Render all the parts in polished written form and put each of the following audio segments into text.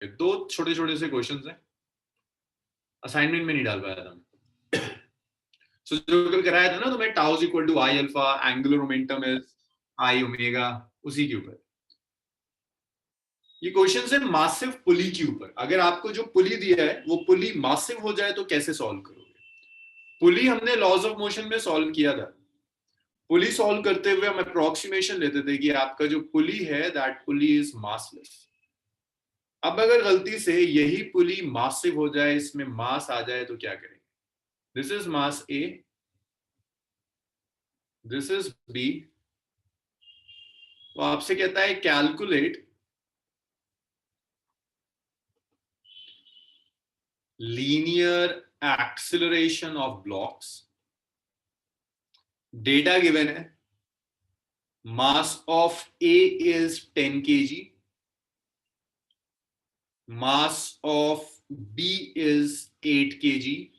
दो छोटे छोटे से क्वेश्चंस हैं, असाइनमेंट में नहीं डाल पाया था। सो जो कल कराया था ना, तो मैं tau is equal to I alpha, angular momentum is I omega, उसी के ऊपर ये क्वेश्चन है मासिव पुली के ऊपर। अगर आपको जो पुली दिया है वो पुली मासिव हो जाए तो कैसे सॉल्व करोगे? पुली हमने लॉज ऑफ मोशन में सॉल्व किया था। पुली सॉल्व करते हुए हम अप्रोक्सीमेशन लेते थे कि आपका जो पुली है दैट पुली इज मासलेस। अब अगर गलती से यही पुली मासिव हो जाए, इसमें मास आ जाए, तो क्या करेंगे? This is mass A, this is B. तो आपसे कहता है calculate linear acceleration of blocks. Data given है, mass of A is 10 kg, mass of B is 8 kg,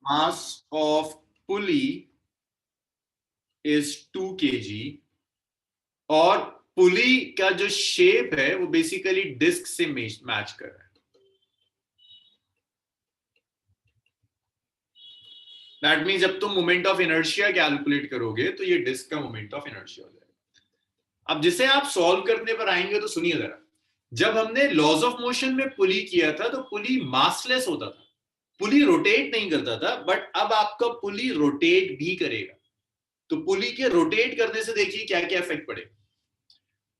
mass of pulley is 2 kg, और पुली का जो शेप है वो बेसिकली डिस्क से मैच कर रहा है। दैट मीन जब तुम मोमेंट ऑफ इनर्शिया कैलकुलेट करोगे तो ये डिस्क का मोमेंट ऑफ इनर्शिया हो जाएगा। अब जिसे आप सॉल्व करने पर आएंगे तो सुनिए जरा, जब हमने लॉज ऑफ मोशन में पुली किया था तो पुली मासलेस होता था, पुली रोटेट नहीं करता था, बट अब आपका पुली रोटेट भी करेगा। तो पुली के रोटेट करने से देखिए क्या क्या इफेक्ट पड़ेगा।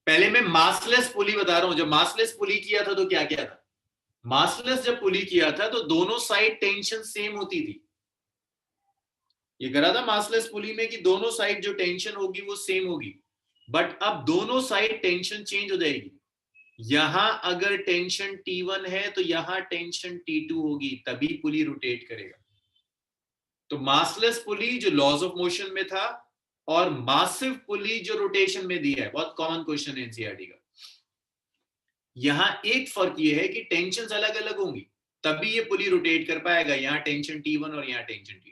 पहले मैं मासलेस पुली बता रहा हूं, जब मासलेस पुली किया था तो क्या क्या था? मासलेस जब पुली किया था तो दोनों साइड टेंशन सेम होती थी। ये करा था मासलेस पुली में कि दोनों साइड जो टेंशन होगी वो सेम होगी, बट अब दोनों साइड टेंशन चेंज हो जाएगी। यहां अगर टेंशन T1 है तो यहां टेंशन T2 होगी, तभी पुली रोटेट करेगा। तो मासलेस पुली जो लॉज ऑफ मोशन में था और मासिव पुली जो रोटेशन में दिया है, बहुत कॉमन क्वेश्चन है एनसीईआरटी का। यहां एक फर्क ये है कि टेंशन अलग अलग होंगी, तभी ये पुली रोटेट कर पाएगा। यहां टेंशन T1 और यहां टेंशन T2।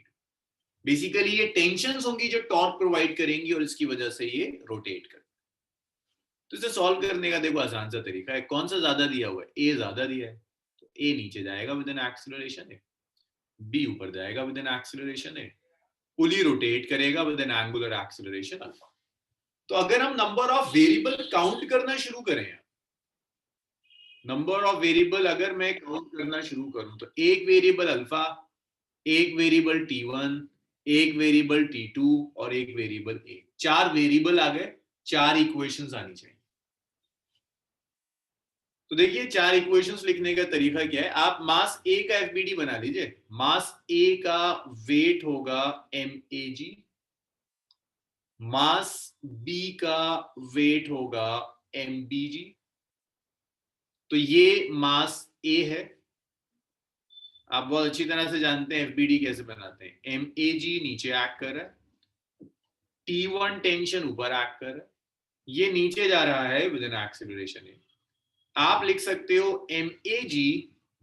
बेसिकली ये टेंशन होंगी जो टॉर्क प्रोवाइड करेंगी और इसकी वजह से ये रोटेट कर। तो इसे सॉल्व करने का देखो आसान सा तरीका है। कौन सा ज्यादा दिया हुआ है? ए ज्यादा दिया है, तो ए नीचे जाएगा with an acceleration a, B ऊपर जाएगा with an acceleration a, pulley rotate करेगा with an angular acceleration alpha. तो अगर हम नंबर ऑफ वेरिएबल काउंट करना शुरू करें, नंबर ऑफ वेरिएबल अगर मैं काउंट करना शुरू करूं, तो एक वेरिएबल अल्फा, एक वेरिएबल T1, एक वेरिएबल T2 और एक वेरिएबल ए। 4 वेरिएबल आ गए, 4 इक्वेशंस आनी चाहिए। तो देखिए 4 इक्वेशंस लिखने का तरीका क्या है। आप मास ए का एफबीडी बना लीजिए। मास ए का वेट होगा mAg, मास बी का वेट होगा mbg। तो ये मास ए है। आप बहुत अच्छी तरह से जानते हैं एफबीडी कैसे बनाते हैं। mAg नीचे एक्ट कर रहा है, T1 टेंशन ऊपर एक्ट कर रहा है, ये नीचे जा रहा है विद एन एक्सीलरेशन ए। आप लिख सकते हो mAg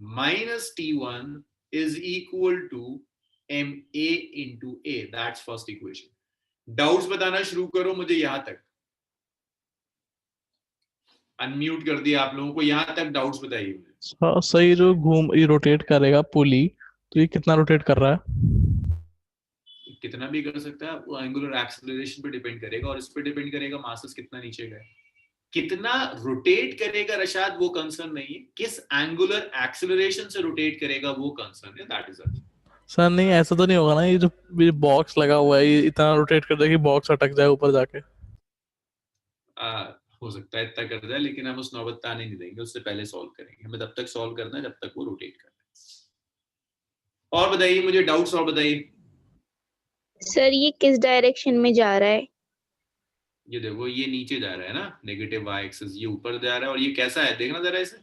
minus T1 is equal to ma into a। That's first equation। Doubts बताना शुरू करो मुझे यहां तक। अनम्यूट कर दिया आप लोगों को, यहां तक डाउट्स बताइए मुझे। सही, जो घूम ये रोटेट करेगा पुली, तो ये कितना रोटेट कर रहा है? कितना भी कर सकता है, वो एंगुलर एक्सेलरेशन पे डिपेंड करेगा और इस पे डिपेंड करेगा मासेस कितना नीचे गए। कितना रोटेट करेगा रशाद वो कंसर्न नहीं है, किस एंगुलर एक्सेलरेशन से रोटेट करेगा वो कंसर्न है। That is it. सर नहीं, ऐसा तो नहीं होगा ना, ये जो बॉक्स लगा हुआ है ये इतना रोटेट कर देगा कि बॉक्स अटक जाए ऊपर जाके? हो सकता है इतना कर जाए, लेकिन हम उस नौबत आने नहीं देंगे, उससे पहले सॉल्व करेंगे। हमें तब तक सॉल्व करना है जब तक वो रोटेट करना है। और बताइए मुझे डाउट्स और बताइए। सर ये किस डायरेक्शन में जा रहा है? ये देखो ये नीचे जा रहा है ना, नेगेटिव वाई एक्सिस, ये ऊपर जा रहा है। और ये कैसा है देखना जरा, इसे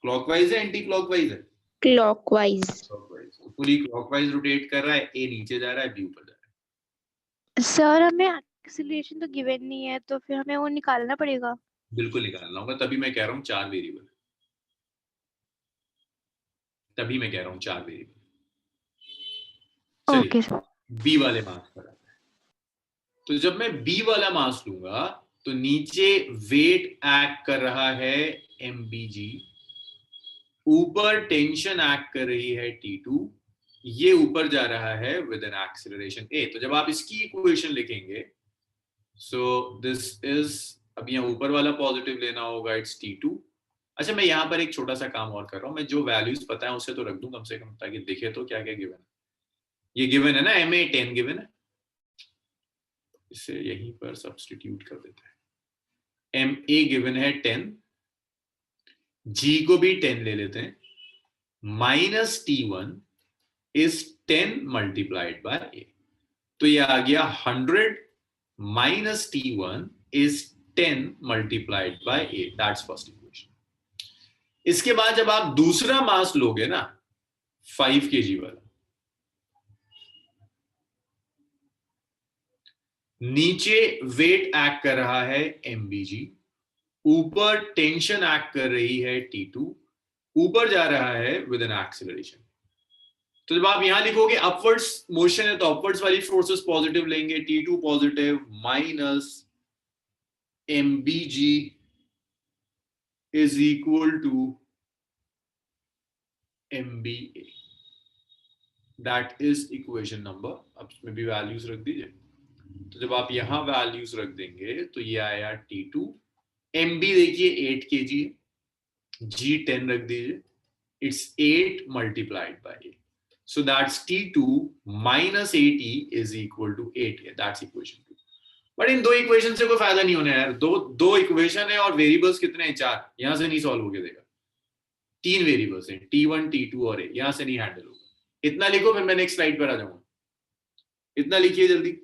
क्लॉकवाइज है एंटी क्लॉकवाइज है? क्लॉकवाइज। क्लॉकवाइज। तो पूरी क्लॉकवाइज रोटेट कर रहा है, ए नीचे जा रहा है, बी ऊपर जा रहा है। सर हमें एक्सीलरेशन तो गिवन नहीं है, तो फिर हमें वो निकालना पड़ेगा। बिल्कुल निकालना होगा, तभी मैं कह रहा हूँ 4 वेरिएबल, तभी मैं कह रहा हूँ 4 वेरिएबल। Okay sir. बी वाले मास पर आता है। तो जब मैं बी वाला मास लूंगा तो नीचे वेट एक्ट कर रहा है mBg, ऊपर टेंशन एक्ट कर रही है T2, ये ऊपर जा रहा है विद एन एक्सीलरेशन a। तो जब आप इसकी इक्वेशन लिखेंगे, सो दिस इज, अब यहाँ ऊपर वाला पॉजिटिव लेना होगा, इट्स T2। अच्छा, मैं यहाँ पर एक छोटा सा काम और कर रहा हूँ, मैं जो वैल्यूज पता है उसे तो रख दूं कम से कम, ताकि दिखे तो क्या क्या गिवन है। ये गिवन है ना, MA 10 गिवन है, इसे यहीं पर सब्स्टिट्यूट कर देते हैं। MA गिवन है 10, G को भी 10 ले लेते हैं, minus T1 is 10 multiplied by A। तो ये आ गया 100 minus T1 is 10 multiplied by A, that's first equation. इसके बाद जब आप दूसरा मास लोगे ना 5 kg वाला, नीचे वेट एक्ट कर रहा है mBg, ऊपर टेंशन एक्ट कर रही है T2, ऊपर जा रहा है विद एन एक्सीलरेशन। तो जब आप यहां लिखोगे अपवर्ड्स मोशन है तो अपवर्ड्स वाली फोर्सेस पॉजिटिव लेंगे, T2 positive minus mBg is equal to mBA, that is equation number. अब इसमें भी वैल्यूज रख दीजिए। तो जब आप यहां वैल्यूज रख देंगे तो ये आया T2, MB देखिए 8 kg है, G 10 रख दीजिए, it's 8 multiplied by A, so that's T2 minus AT is equal to 8 है, that's equation 2। बट इन दो इक्वेशन से कोई फायदा नहीं होने यार, दो इक्वेशन है और वेरिएबल्स कितने हैं, 4, यहां से नहीं सॉल्व होके देगा। 3 वेरिएबल्स हैं, T1 T2 और A, यहां से नहीं हैंडल होगा। इतना लिखो, फिर मैं नेक्स्ट स्लाइड पर आ जाऊंगा। इतना लिखिए जल्दी।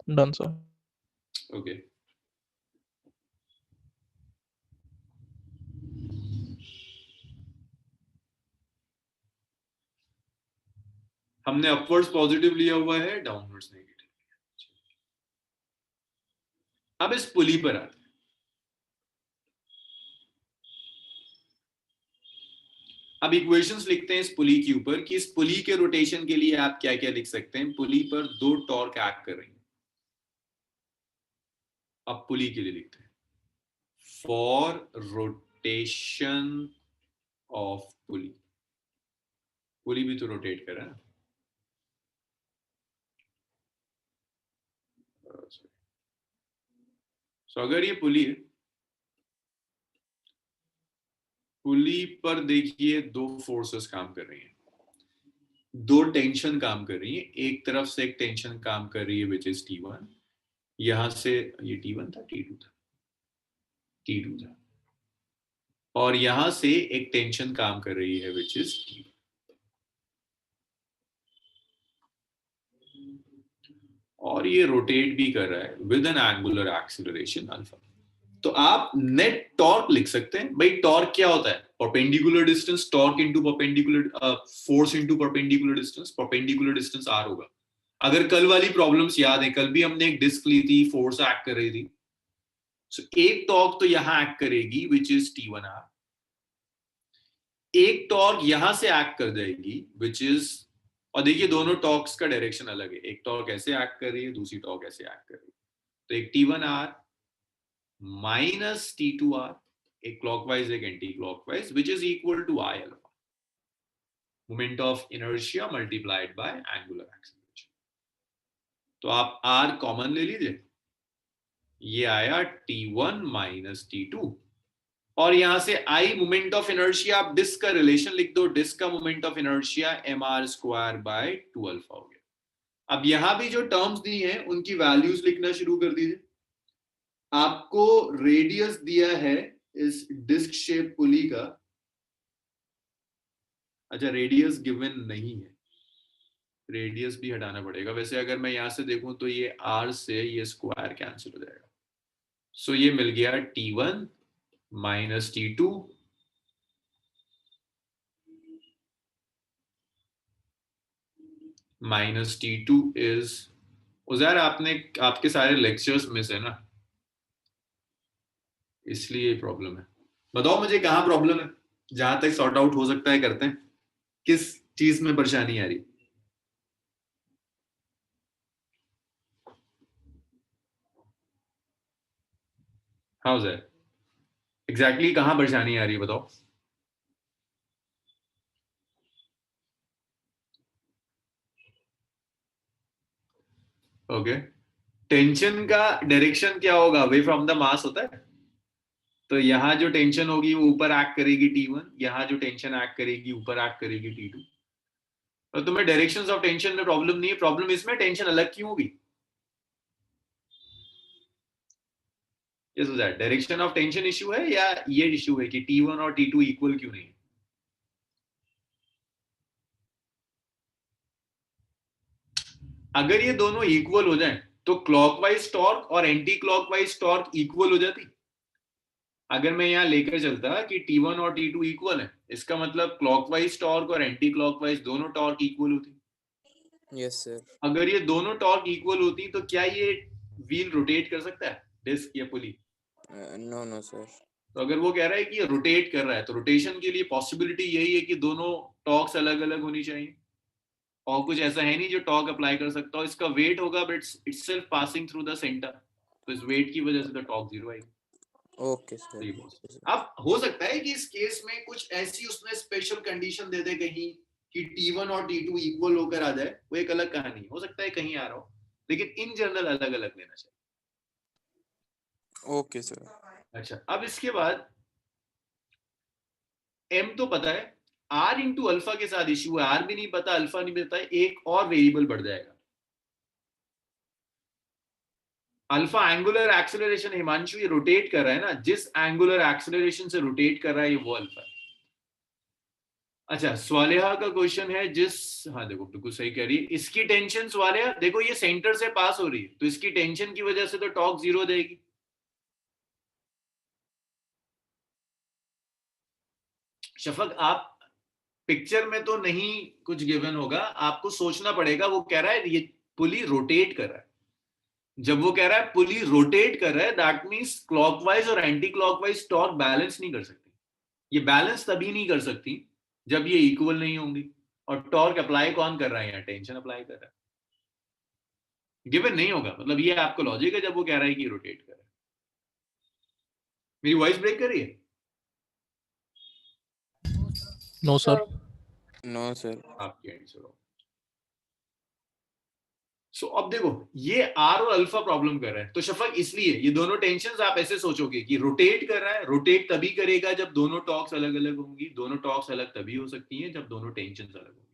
Done sir. ओके, हमने अपवर्ड्स पॉजिटिव लिया हुआ है, डाउनवर्ड्स नेगेटिव। अब इस पुली पर आते हैं। अब इक्वेशंस लिखते हैं इस पुली के ऊपर कि इस पुली के रोटेशन के लिए आप क्या क्या लिख सकते हैं। पुली पर 2 टॉर्क एक्ट कर रही हैं। अब पुली के लिए लिखते हैं, फॉर रोटेशन ऑफ पुली, पुली भी तो रोटेट कर रहा है ना। सो अगर ये पुली है, पुली पर देखिए 2 फोर्सेस काम कर रही हैं, 2 टेंशन काम कर रही है। एक तरफ से एक टेंशन काम कर रही है विच इज T1, यहां से ये T1 था, T2 था, और यहां से एक टेंशन काम कर रही है विच इज T1, और ये रोटेट भी कर रहा है with an angular acceleration alpha. तो आप नेट टॉर्क लिख सकते हैं। भाई टॉर्क क्या होता है, perpendicular distance, torque into perpendicular force into perpendicular distance, perpendicular distance R होगा। अगर कल वाली प्रॉब्लम्स याद है, कल भी हमने एक डिस्क ली थी, फोर्स एक्ट कर रही थी, सो एक टॉर्क तो यहां एक्ट करेगी विच इज T1R, एक टॉर्क यहां से एक्ट कर जाएगी विच इज, और देखिए दोनों टॉर्क्स का डायरेक्शन अलग है, एक टॉर्क ऐसे एक्ट कर रही है, दूसरी टॉर्क ऐसे एक्ट कर रही है। तो एक T1R माइनस T2R, एक क्लॉकवाइज एक anti clockwise, which is equal to I alpha, moment of inertia multiplied by angular acceleration. तो आप R कॉमन ले लीजिए, ये आया T1 माइनस T2, और यहां से I मोमेंट ऑफ इनर्शिया, आप डिस्क का रिलेशन लिख दो, डिस्क का moment of inertia mr square by 2 alpha हो गया। अब यहां भी जो टर्म्स दी हैं उनकी वैल्यूज लिखना शुरू कर दीजिए। आपको रेडियस दिया है इस डिस्क शेप पुली का, अच्छा रेडियस गिवन नहीं है, रेडियस भी हटाना पड़ेगा। वैसे अगर मैं यहां से देखूं तो ये R से ये स्क्वायर कैंसिल हो जाएगा। सो ये मिल गया T1 minus T2 minus T2 is, Uzair आपने आपके सारे लेक्चर्स में से ना, इसलिए प्रॉब्लम है। बताओ मुझे कहाँ प्रॉब्लम है, जहां तक सॉर्ट आउट हो सकता है करते हैं। किस चीज में परेशानी आ रही? How is that? एग्जैक्टली कहां परेशानी आ रही है बताओ? ओके, टेंशन का डायरेक्शन क्या होगा? अवे फ्रॉम द मास होता है। तो यहाँ जो टेंशन होगी वो ऊपर एक्ट करेगी T1, यहाँ जो टेंशन एक्ट करेगी ऊपर एक्ट करेगी T2। तो तुम्हें डायरेक्शंस ऑफ टेंशन में प्रॉब्लम नहीं है, प्रॉब्लम इसमें टेंशन अलग क्यों होगी। Yes that direction of tension issue है या ये इशू है कि T1 और T2 इक्वल क्यों नहीं है? अगर ये दोनों इक्वल हो जाएं तो क्लॉकवाइज टॉर्क और एंटी क्लॉकवाइज टॉर्क इक्वल हो जाती। अगर मैं यहाँ लेकर चलता कि T1 और T2 इक्वल है, इसका मतलब क्लॉकवाइज टॉर्क और एंटी क्लॉकवाइज दोनों टॉर्क इक्वल होती। Yes sir. अगर ये दोनों टॉर्क इक्वल होती तो क्या ये व्हील रोटेट कर सकता है, डिस्क या पुली? No no sir. तो अगर वो कह रहा है कि ये रोटेट कर रहा है तो रोटेशन के लिए पॉसिबिलिटी यही है कि दोनों टॉर्क्स अलग अलग होनी चाहिए, और कुछ ऐसा है नहीं जो टॉर्क अप्लाई कर सकता हो। इसका वेट होगा but itself passing through the centre, तो इस वेट की वजह से तो टॉर्क जीरो आएगी। Okay sir. अब हो सकता है कि इस केस में कुछ ऐसी उसने स्पेशल कंडीशन दे दे कहीं कि T1 और T2 इक्वल होकर आ जाए, वो एक अलग कहानी हो सकता है कहीं आ रहा हो, लेकिन इन जनरल अलग अलग लेना चाहिए। Okay sir. अच्छा, अब इसके बाद M तो पता है, R इंटू अल्फा के साथ इश्यू है। R भी नहीं पता, अल्फा नहीं पता, एक और वेरिएबल बढ़ जाएगा। अल्फा एंगुलर एक्सेलरेशन, हिमांशु ये रोटेट कर रहा है ना, जिस एंगुलर एक्सेलरेशन से रोटेट कर रहा है ये वो अल्फा है। अच्छा, स्वालिहा का क्वेश्चन है हाँ देखो बिल्कुल सही कह रही है, इसकी टेंशन स्वालिहा देखो ये सेंटर से पास हो रही है तो इसकी टेंशन की वजह से तो टॉर्क जीरो हो जाएगी। शफक आप पिक्चर में तो नहीं कुछ गिवन होगा, आपको सोचना पड़ेगा। वो कह रहा है ये पुली रोटेट कर रहा है, जब वो कह रहा है पुली रोटेट कर रहा है दैट मींस क्लॉकवाइज और एंटी क्लॉकवाइज टॉर्क बैलेंस नहीं कर सकती। ये बैलेंस तभी नहीं कर सकती जब ये इक्वल नहीं होंगी। और टॉर्क अप्लाई कौन कर रहा है यहाँ? टेंशन अप्लाई कर रहा है। गिवन नहीं होगा, मतलब ये आपको लॉजिक है जब वो कह रहा है कि रोटेट कर रहा है। मेरी वॉइस ब्रेक कर रही है? No sir. No sir. आपकी आंसर हो। सो अब देखो ये आर और अल्फा प्रॉब्लम कर रहा है, तो शफक इसलिए ये दोनों टेंशंस आप ऐसे सोचोगे कि रोटेट कर रहा है, रोटेट तभी करेगा जब दोनों टॉर्क्स अलग अलग होंगी, दोनों टॉर्क्स अलग तभी हो सकती हैं जब दोनों टेंशंस अलग होंगी।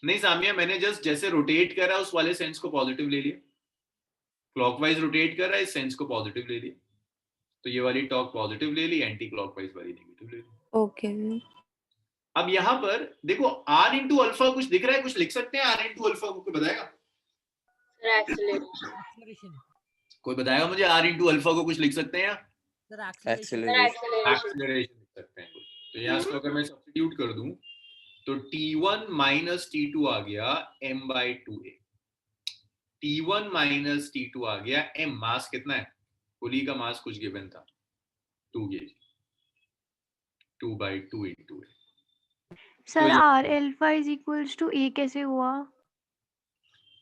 नहीं सामिया, मैंने जस्ट जैसे रोटेट कर रहा है उस वाले सेंस को पॉजिटिव ले लिया, क्लॉकवाइज रोटेट कर रहा है इस सेंस को पॉजिटिव ले लिया, तो ये वाली टॉर्क पॉजिटिव ले ली, एंटी क्लॉकवाइज वाली नेगेटिव ले ली। ओके। अब यहां पर देखो R इंटू अल्फा कुछ दिख रहा है, कुछ लिख सकते हैं R इंटू अल्फा को? कोई बताएगा? कोई बताएगा मुझे R इंटू अल्फा को कुछ लिख सकते हैं? एक्सेलरेशन लिख सकते हैं। तो यहाँ इसको अगर मैं सब्स्टिट्यूट कर दूं तो T1 माइनस T2 आ गया m/2a, T1 माइनस T2 आ गया m। मास कितना है? पुली का मास कुछ गिवन था 2 kg, 2/2 into a। Sir r alpha is equals to a कैसे हुआ?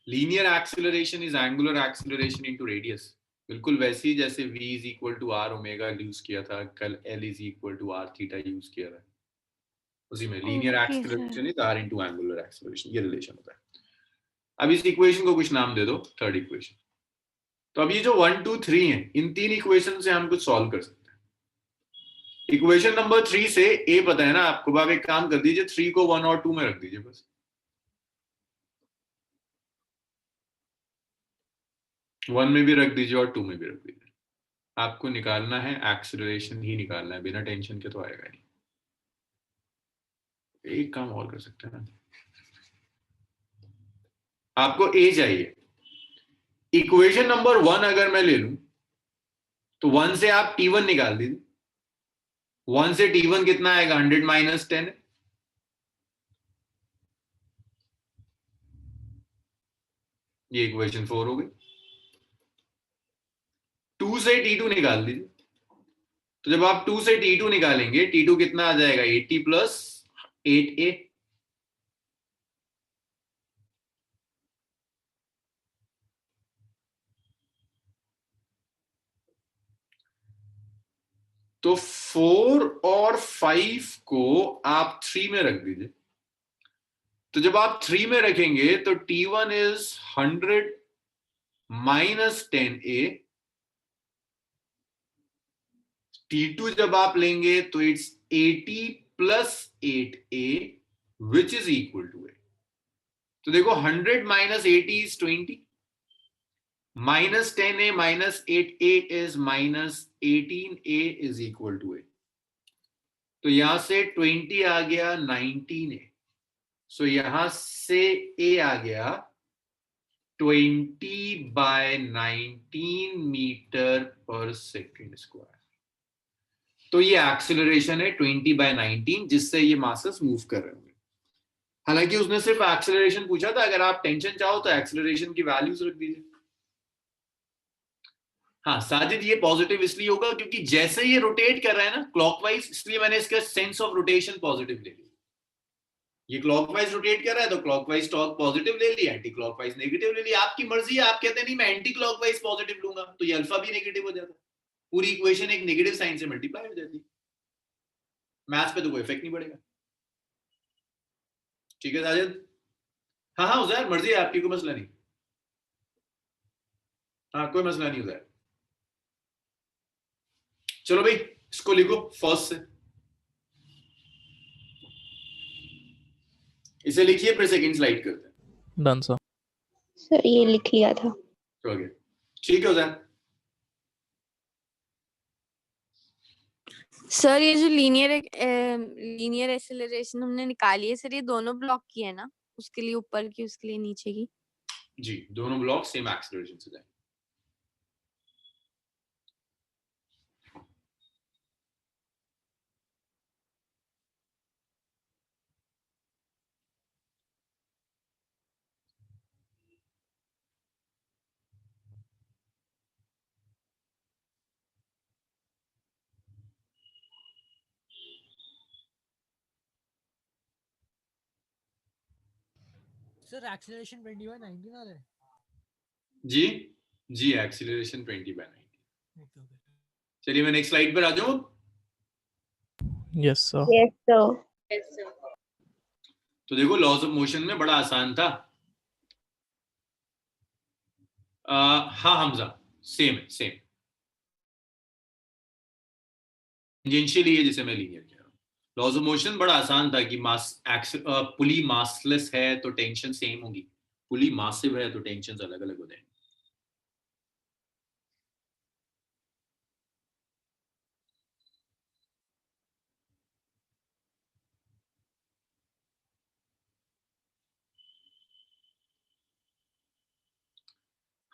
Linear acceleration is angular acceleration into radius, बिल्कुल वैसे ही जैसे v is equal to r omega use किया था, कल l is equal to r theta use किया था, उसी में linear acceleration is r into angular acceleration, ये रिलेशन होता है। अब इस इक्वेशन को कुछ नाम दे दो, थर्ड इक्वेशन। तो अब ये जो 1 2 3 है, इन तीन इक्वेशन से हम कुछ सॉल्व कर सकते हैं। इक्वेशन नंबर 3 से a पता है ना आपको, आप एक काम कर दीजिए 3 को 1 और 2 में रख दीजिए बस। 1 में भी रख दीजिए और 2 में भी रख दीजिए। आपको निकालना है एक्सेलरेशन ही निकालना है, बिना टेंशन के तो आएगा नहीं। एक काम और कर सकते हैं ना, आपको a चाहिए। इक्वेशन नंबर 1 अगर मैं ले लूं तो 1 से आप T1 निकाल दीजिए। 1 से T1 कितना आएगा? 100 माइनस 10। ये इक्वेशन 4 हो गई। 2 से T2 निकाल दीजिए। तो जब आप 2 से T2 निकालेंगे, T2 कितना आ जाएगा 80 प्लस 8A। तो 4 और 5 को आप 3 में रख दीजिए। तो जब आप 3 में रखेंगे तो T1 is 100 minus 10A। T2 जब आप लेंगे तो it's 80 plus 8A which is equal to A। तो देखो 100 minus 80 is 20, minus 10A minus 8A is minus 18A is equal to A। तो यहां से 20 आ गया 19A। सो यहां से A आ गया 20/19 मीटर पर सेकेंड स्क्वायर। तो ये एक्सेलरेशन है 20/19 जिससे ये मासेस मूव कर रहे होंगे। हालांकि उसने सिर्फ एक्सेलरेशन पूछा था, अगर आप टेंशन चाहो तो एक्सेलरेशन की वैल्यूज रख दीजिए। हाँ साजिद, ये पॉजिटिव इसलिए होगा क्योंकि जैसे ये रोटेट कर रहा है ना क्लॉकवाइज, इसलिए मैंने इसका सेंस ऑफ रोटेशन पॉजिटिव ले लिया। ये क्लॉकवाइज रोटेट कर रहा है तो क्लॉकवाइज टॉर्क पॉजिटिव ले लिया, एंटी क्लॉकवाइज नेगेटिव ले लिया। आपकी मर्जी है, आप कहते हैं नहीं मैं एंटी क्लॉकवाइज पॉजिटिव लूंगा तो ये अल्फा भी नेगेटिव हो जाता है। पूरी इक्वेशन एक नेगेटिव साइन से मल्टीप्लाई हो जाती है। मैथ्स पे तो कोई इफेक्ट नहीं पड़ेगा। ठीक है साजिद? हाँ हाँ उजैर, मर्जी है आपकी, कोई मसला नहीं। हाँ कोई मसला नहीं उजैर। चलो भाई इसको लिखो फर्स्ट से, इसे लिखिए फिर सेकंड स्लाइड करते हैं। Done sir. सर ये लिख लिया था। हो गया, ठीक है उजैर। सर ये जो लीनियर एक्सेलरेशन हमने निकाली है सर, ये दोनों ब्लॉक की है ना, उसके लिए ऊपर की उसके लिए नीचे की? जी दोनों ब्लॉक सेम एक्सेलरेशन से जाएंगे। सर एक्सेलरेशन 20/19 आ रहा है। जी जी एक्सीलरेशन 20/19। Okay okay. चलिए मैं नेक्स्ट स्लाइड पर आ जाऊं। Yes sir. Yes sir. तो देखो लॉज ऑफ मोशन में बड़ा आसान था। हाँ हमजा, सेम है सेम। टेंजेंशियली है जिसे मैं लीनियर कह रहा हूँ। लॉज ऑफ मोशन बड़ा आसान था कि पुली मासलेस है तो टेंशन सेम होगी, पुली मासिव है तो टेंशन अलग अलग हो जाएंगे।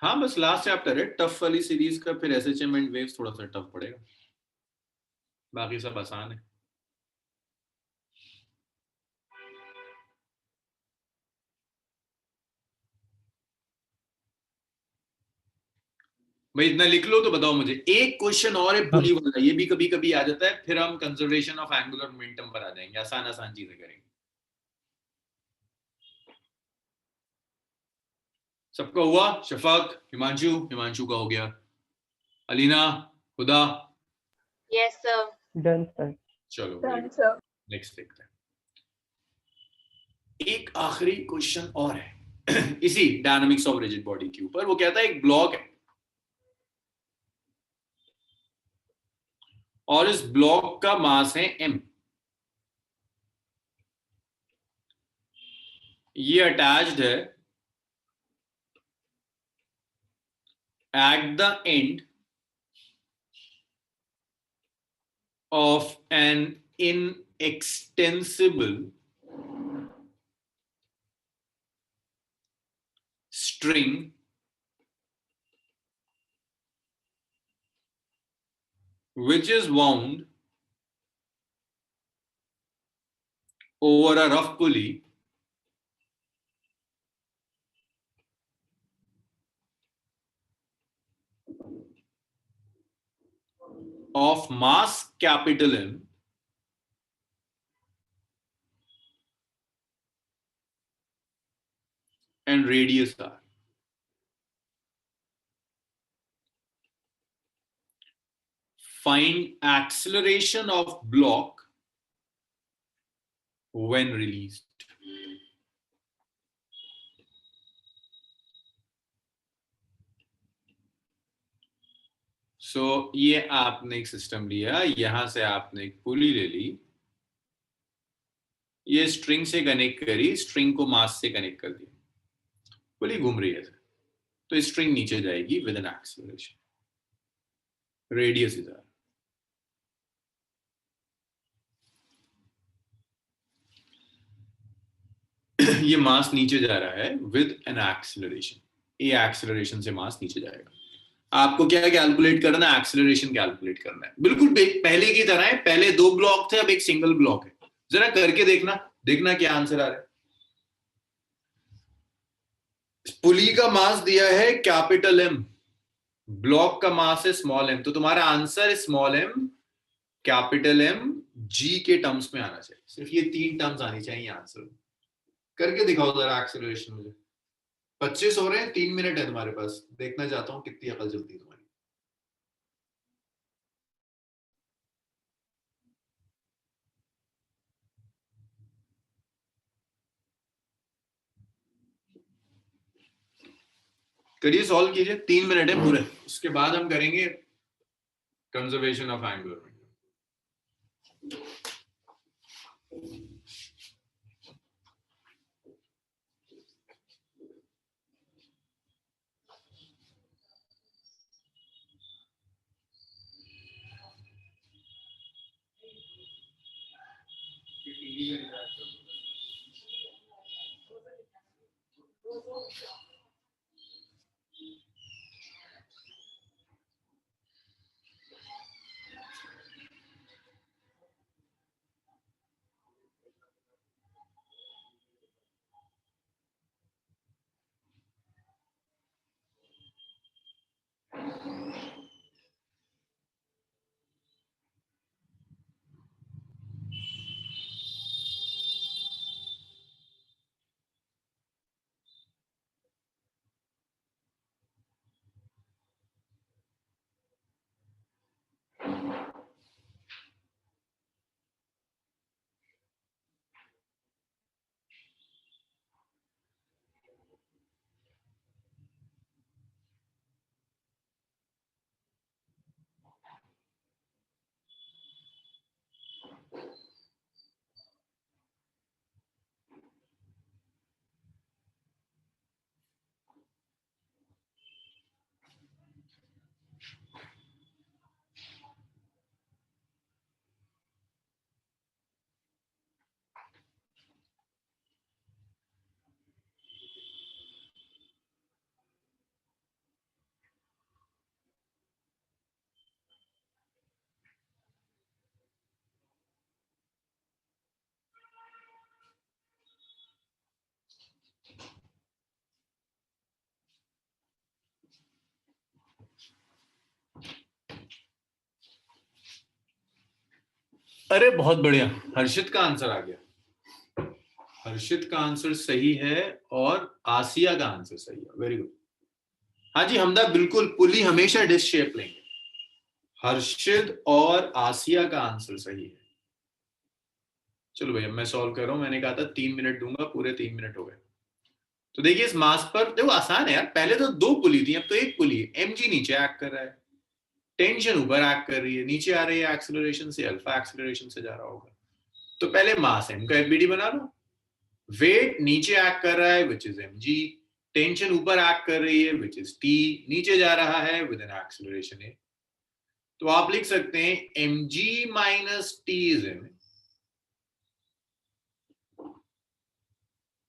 हाँ बस लास्ट चैप्टर है टफ वाली सीरीज का, फिर एसएचएम एंड वेव्स थोड़ा सा टफ पड़ेगा, बाकी सब आसान है। भाई इतना लिख लो तो बताओ मुझे। एक क्वेश्चन और है पुली वाला, ये भी कभी कभी आ जाता है, फिर हम कंजर्वेशन ऑफ एंगुलर मोमेंटम पर आ जाएंगे, आसान आसान चीजें करेंगे। सबका हुआ? शफाक, हिमांशु, हिमांशु का हो गया, Alina, Huda? Yes sir. Done sir. चलो डन सर। नेक्स्ट देखते हैं। एक आखिरी क्वेश्चन और है इसी डायनामिक्स ऑफ रिजिड बॉडी के ऊपर। वो कहता है एक ब्लॉक है और इस ब्लॉक का मास है m। ये अटैच्ड है at the end of an inextensible string which is wound over a rough pulley of mass capital M and radius r. Find acceleration of block when released. सो ये आपने एक सिस्टम लिया, यहां से आपने एक पुली ले ली, ये स्ट्रिंग से कनेक्ट करी, स्ट्रिंग को मास से कनेक्ट कर दिया, पुली घूम रही है तो स्ट्रिंग नीचे जाएगी विद एन एक्सेलरेशन, रेडियस इधर। ये मास नीचे जा रहा है विद एन एक्सेलरेशन, ये एक्सेलरेशन से मास नीचे जाएगा। आपको क्या कैलकुलेट करना है? एक्सेलरेशन कैलकुलेट करना है, बिल्कुल पहले की तरह है। पहले 2 ब्लॉक थे, अब एक सिंगल ब्लॉक है। जरा करके देखना क्या आंसर आ रहा है। पुली का मास दिया है कैपिटल एम, ब्लॉक का मास है स्मॉल एम, तो तुम्हारा answer small M capital M G के टर्म्स में आना चाहिए। सिर्फ ये 3 टर्म्स आनी चाहिए आंसर। करके दिखाओ जरा एक्सेलरेशन मुझे। 25 हो रहे हैं, 3 मिनट है तुम्हारे पास, देखना चाहता हूं कितनी अकल चलती है तुम्हारी। करिए, सॉल्व कीजिए, 3 मिनट है पूरे, उसके बाद हम करेंगे कंजर्वेशन ऑफ एंगुलर। अरे बहुत बढ़िया, हर्षित का आंसर आ गया। हर्षित का आंसर सही है और आसिया का आंसर सही है, वेरी गुड। हाँ जी हमदा, बिल्कुल, पुली हमेशा डिस्क शेप लेंगे। हर्षित और आसिया का आंसर सही है। चलो भैया मैं सॉल्व कर रहा हूं, मैंने कहा था 3 मिनट दूंगा, पूरे 3 मिनट हो गए। तो देखिए इस मास पर, देखो आसान है यार, पहले तो 2 पुली थी, अब तो 1 पुली है। एम जी नीचे एक्ट कर रहा है, टेंशन ऊपर एक्ट कर रही है, नीचे आ रही है एक्सेलरेशन से, अल्फा एक्सेलरेशन से जा रहा होगा। तो पहले मास एम का एफबीडी बना लो, वेट नीचे एक्ट कर रहा है which is M G, tension ऊपर एक्ट कर रही है विच इज टी, नीचे जा रहा है विद एन एक्सेलरेशन ए। तो आप लिख सकते हैं M G minus T is M,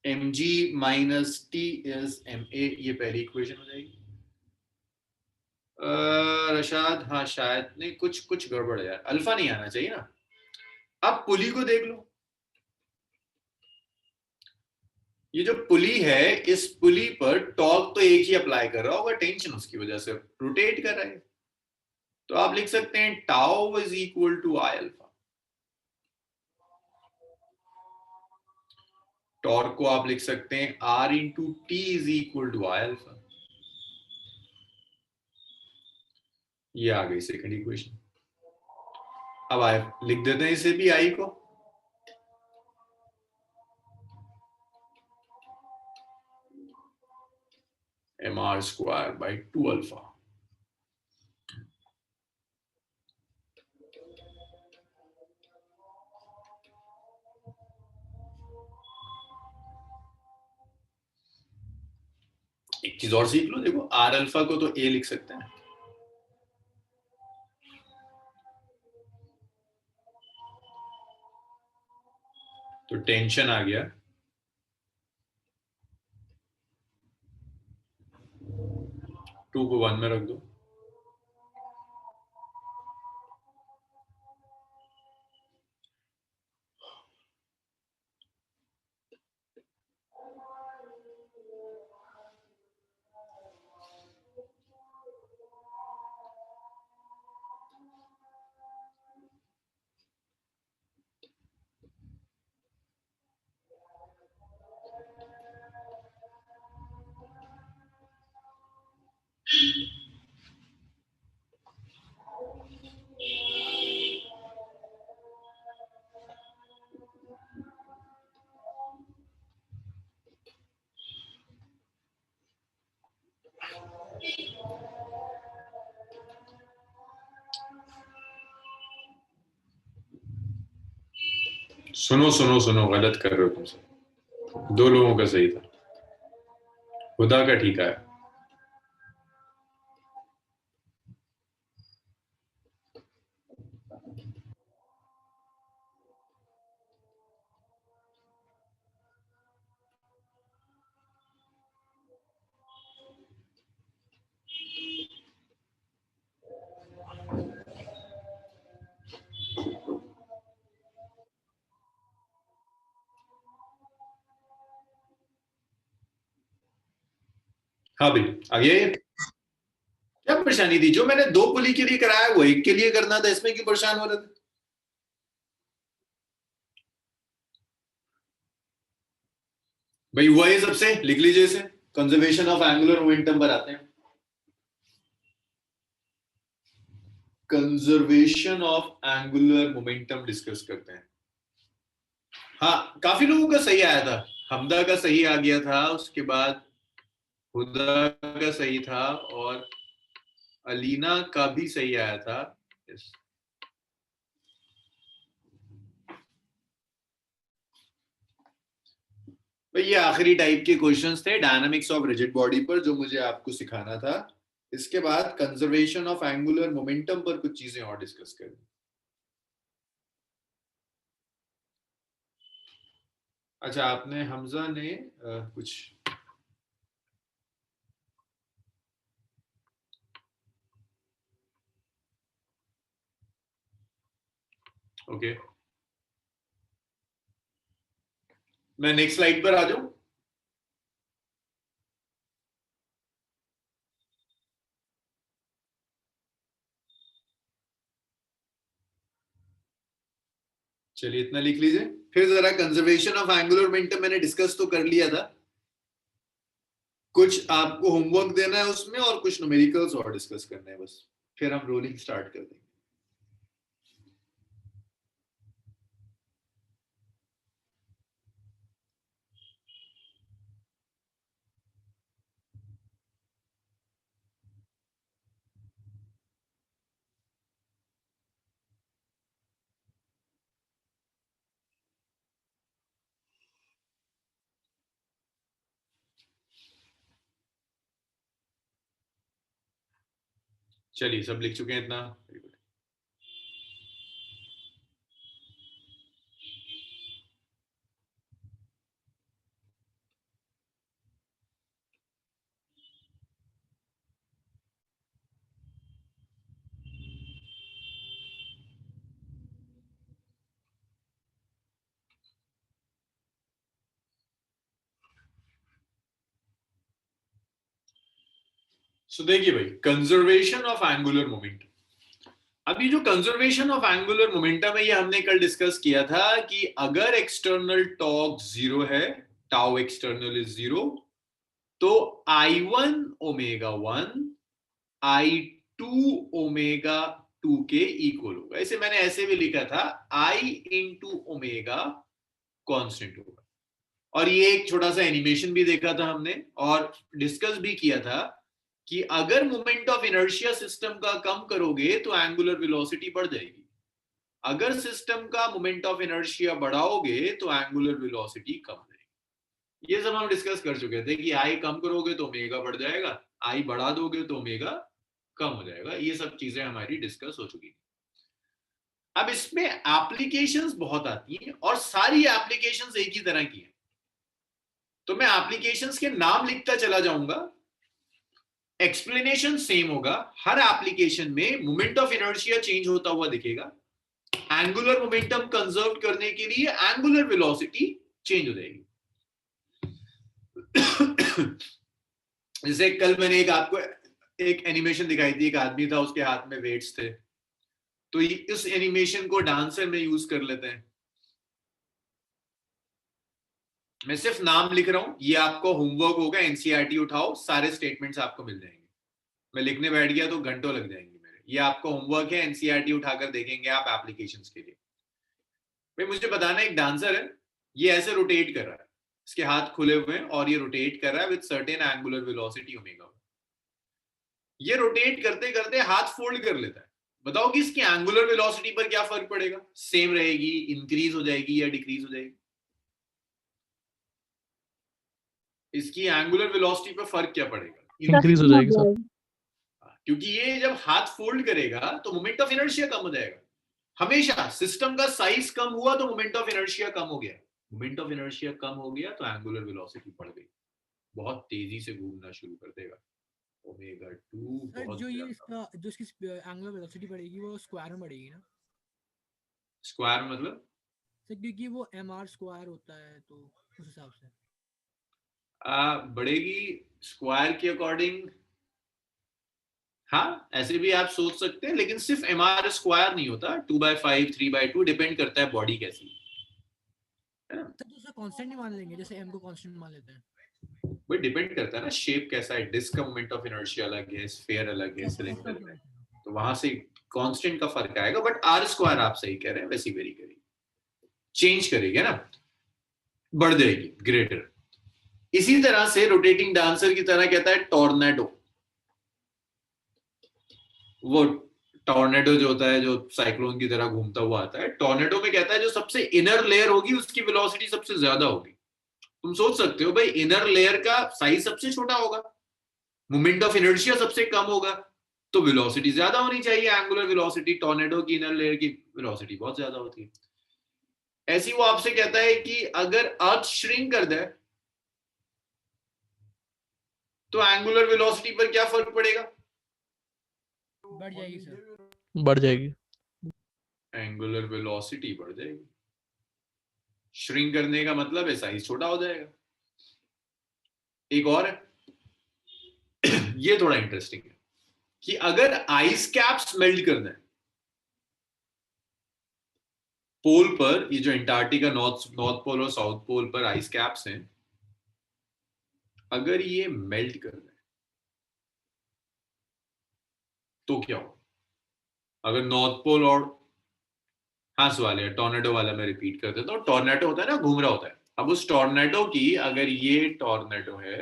M G minus T is M A, ये पहली इक्वेशन हो जाएगी। रशाद, हाँ शायद नहीं, कुछ गड़बड़ है यार, अल्फा नहीं आना चाहिए ना। अब पुली को देख लो, ये जो पुली है, इस पुली पर टॉर्क तो एक ही अप्लाई कर रहा होगा, टेंशन उसकी वजह से रोटेट कर रहा है। तो आप लिख सकते हैं tau is equal to I alpha. Torque को आप लिख सकते हैं R into T is equal to I alpha. ये आ गई सेकंड इक्वेशन। अब आई लिख देते हैं इसे भी, आई को M R square by 2 alpha. एक चीज और सीख लो, देखो आर अल्फा को तो ए लिख सकते हैं, तो टेंशन आ गया 2 को 1 में रख दो। सुनो सुनो सुनो, गलत कर रहे हो तुम सब। 2 लोगों का सही था, खुदा का ठीका है। हाँ भाई, आ गया ये। क्या परेशानी थी? जो मैंने 2 पुली के लिए कराया वो 1 के लिए करना था, इसमें क्यों परेशान हो रहे थे? भाई हुआ ये सबसे, लिख लीजिए इसे। कंजर्वेशन ऑफ एंगुलर मोमेंटम पर आते हैं। Conservation of angular momentum discuss करते हैं। हाँ, काफी लोगों का सही आया था। हमदा का सही आ गया था, उसके बाद हुदा का सही था, और अलीना का भी सही आया था। yes. तो ये आखिरी टाइप के क्वेश्चंस थे डायनामिक्स ऑफ रिजिड बॉडी पर, जो मुझे आपको सिखाना था। इसके बाद कंजर्वेशन ऑफ एंगुलर मोमेंटम पर कुछ चीजें और डिस्कस करें। अच्छा, आपने हमजा ने कुछ ओके, मैं नेक्स्ट स्लाइड पर आ जाऊं। चलिए इतना लिख लीजिए। फिर जरा कंजर्वेशन ऑफ एंगुलर मोमेंटम मैंने डिस्कस तो कर लिया था, कुछ आपको होमवर्क देना है उसमें और कुछ न्यूमेरिकल्स और डिस्कस करने हैं बस, फिर हम रोलिंग स्टार्ट कर देंगे। चलिए, सब लिख चुके हैं इतना? सो देखिए भाई, कंजर्वेशन ऑफ एंगुलर मोमेंटम, अभी जो कंजर्वेशन ऑफ एंगुलर मोमेंटम है ये हमने कल डिस्कस किया था कि अगर एक्सटर्नल टॉर्क 0 है, टाउ एक्सटर्नल इज 0, तो I1 ओमेगा 1 I2 ओमेगा 2 के इक्वल होगा। इसे मैंने ऐसे भी लिखा था I इंटू ओमेगा कांस्टेंट होगा। और ये एक छोटा सा एनिमेशन भी देखा था हमने और डिस्कस भी किया था कि अगर मोमेंट ऑफ इनर्शिया सिस्टम का कम करोगे तो एंगुलर वेलोसिटी बढ़ जाएगी, अगर सिस्टम का मोमेंट ऑफ इनर्शिया बढ़ाओगे तो एंगुलर वेलोसिटी कम हो जाएगी। ये सब हम डिस्कस कर चुके थे कि आई कम करोगे तो ओमेगा बढ़ जाएगा, आई बढ़ा दोगे तो ओमेगा कम हो जाएगा। ये सब चीजें हमारी डिस्कस हो चुकी। अब इसमें एप्लीकेशंस बहुत आती हैं और सारी एप्लीकेशंस एक ही तरह की हैं, तो मैं एप्लीकेशंस के नाम लिखता चला जाऊंगा, एक्सप्लेनेशन सेम होगा। हर एप्लीकेशन में मोमेंट ऑफ इनर्शिया चेंज होता हुआ दिखेगा, एंगुलर मोमेंटम कंजर्व करने के लिए एंगुलर वेलोसिटी चेंज हो जाएगी। जैसे कल मैंने आपको एक एनिमेशन दिखाई थी, एक आदमी था उसके हाथ में वेट्स थे, तो इस एनिमेशन को डांसर में यूज कर लेते हैं। मैं सिर्फ नाम लिख रहा हूं, ये आपको होमवर्क होगा, एनसीईआरटी उठाओ, सारे स्टेटमेंट्स आपको मिल जाएंगे। मैं लिखने बैठ गया तो घंटों लग जाएंगे मेरे। ये आपको होमवर्क है, एनसीईआरटी उठाकर देखेंगे आप एप्लीकेशंस के लिए। भाई मुझे बताना, एक डांसर है, ये ऐसे रोटेट कर रहा है, इसके हाथ खुले हुए हैं और ये रोटेट कर रहा है with certain angular velocity omega. ये रोटेट करते करते हाथ फोल्ड कर लेता है। बताओ कि इसकी एंगुलर वेलोसिटी पर क्या फर्क पड़ेगा? सेम रहेगी, इंक्रीज हो जाएगी या डिक्रीज हो जाएगी? इसकी एंगुलर वेलोसिटी पर फर्क क्या पड़ेगा? इंक्रीज हो जाएगी सर, क्योंकि ये जब हाथ फोल्ड करेगा तो मोमेंट ऑफ इनर्शिया कम हो जाएगा। हमेशा सिस्टम का साइज कम हुआ तो मोमेंट ऑफ इनर्शिया कम हो गया, मोमेंट ऑफ इनर्शिया कम हो गया तो एंगुलर वेलोसिटी बढ़ गई, बहुत तेजी से घूमना शुरू कर देगा। ओमेगा 2 सर बहुत जो ये ज्यादा। इसका जो इसकी एंगुलर वेलोसिटी बढ़ेगी वो स्क्वायर में बढ़ेगी ना स्क्वायर मतलब सर, क्योंकि वो mr स्क्वायर होता है तो उस हिसाब से बढ़ेगी स्क्वायर के अकॉर्डिंग। हाँ ऐसे भी आप सोच सकते हैं, लेकिन सिर्फ mr स्क्वायर नहीं होता, 2/5 3/2 डिपेंड करता है बॉडी कैसी है। सर तो उसे कांस्टेंट नहीं मान लेंगे, जैसे m को कांस्टेंट मान लेते हैं? वो डिपेंड करता है ना शेप कैसा है, डिस्क का मोमेंट ऑफ इनर्शिया अलग है, स्फीयर अलग है, सिलेंडर अलग है, तो वहां से कांस्टेंट का फर्क आएगा। बट आर स्क्वायर आप सही कह रहे हैं, वैसी वेरी करेगी, चेंज करेगी ना, बढ़ जाएगी ग्रेटर। इसी तरह से रोटेटिंग डांसर की तरह कहता है टॉर्नेडो। वो टॉर्नेडो जो होता है, जो साइक्लोन की तरह घूमता हुआ आता है, टॉर्नेडो में कहता है जो सबसे इनर लेयर होगी उसकी वेलोसिटी सबसे ज्यादा होगी। तुम सोच सकते हो भाई, इनर लेयर का साइज सबसे छोटा होगा, मोमेंट ऑफ इनर्शिया सबसे कम होगा, तो वेलोसिटी ज्यादा होनी चाहिए एंगुलर वेलोसिटी। टॉर्नेडो की इनर लेयर की वेलोसिटी बहुत ज्यादा होती है। ऐसी वो आपसे कहता है कि अगर अर्थ श्रिंक कर दे तो एंगुलर वेलोसिटी पर क्या फर्क पड़ेगा? बढ़ जाएगी सर, बढ़ जाएगी, एंगुलर वेलोसिटी बढ़ जाएगी। श्रिंक करने का मतलब है साइज छोटा हो जाएगा। एक और है, ये थोड़ा इंटरेस्टिंग है कि अगर आइस कैप्स मेल्ट कर दें पोल पर, ये जो अंटार्कटिका नॉर्थ पोल और साउथ पोल पर आइस कैप्स हैं, अगर ये मेल्ट कर दें तो क्या हो? अगर नॉर्थ पोल और, हाँ सवाल है टॉर्नेडो वाला, मैं रिपीट कर देता हूं। टॉर्नेडो होता है ना, घूम रहा होता है। अब उस टॉर्नेडो की, अगर ये टॉर्नेडो है,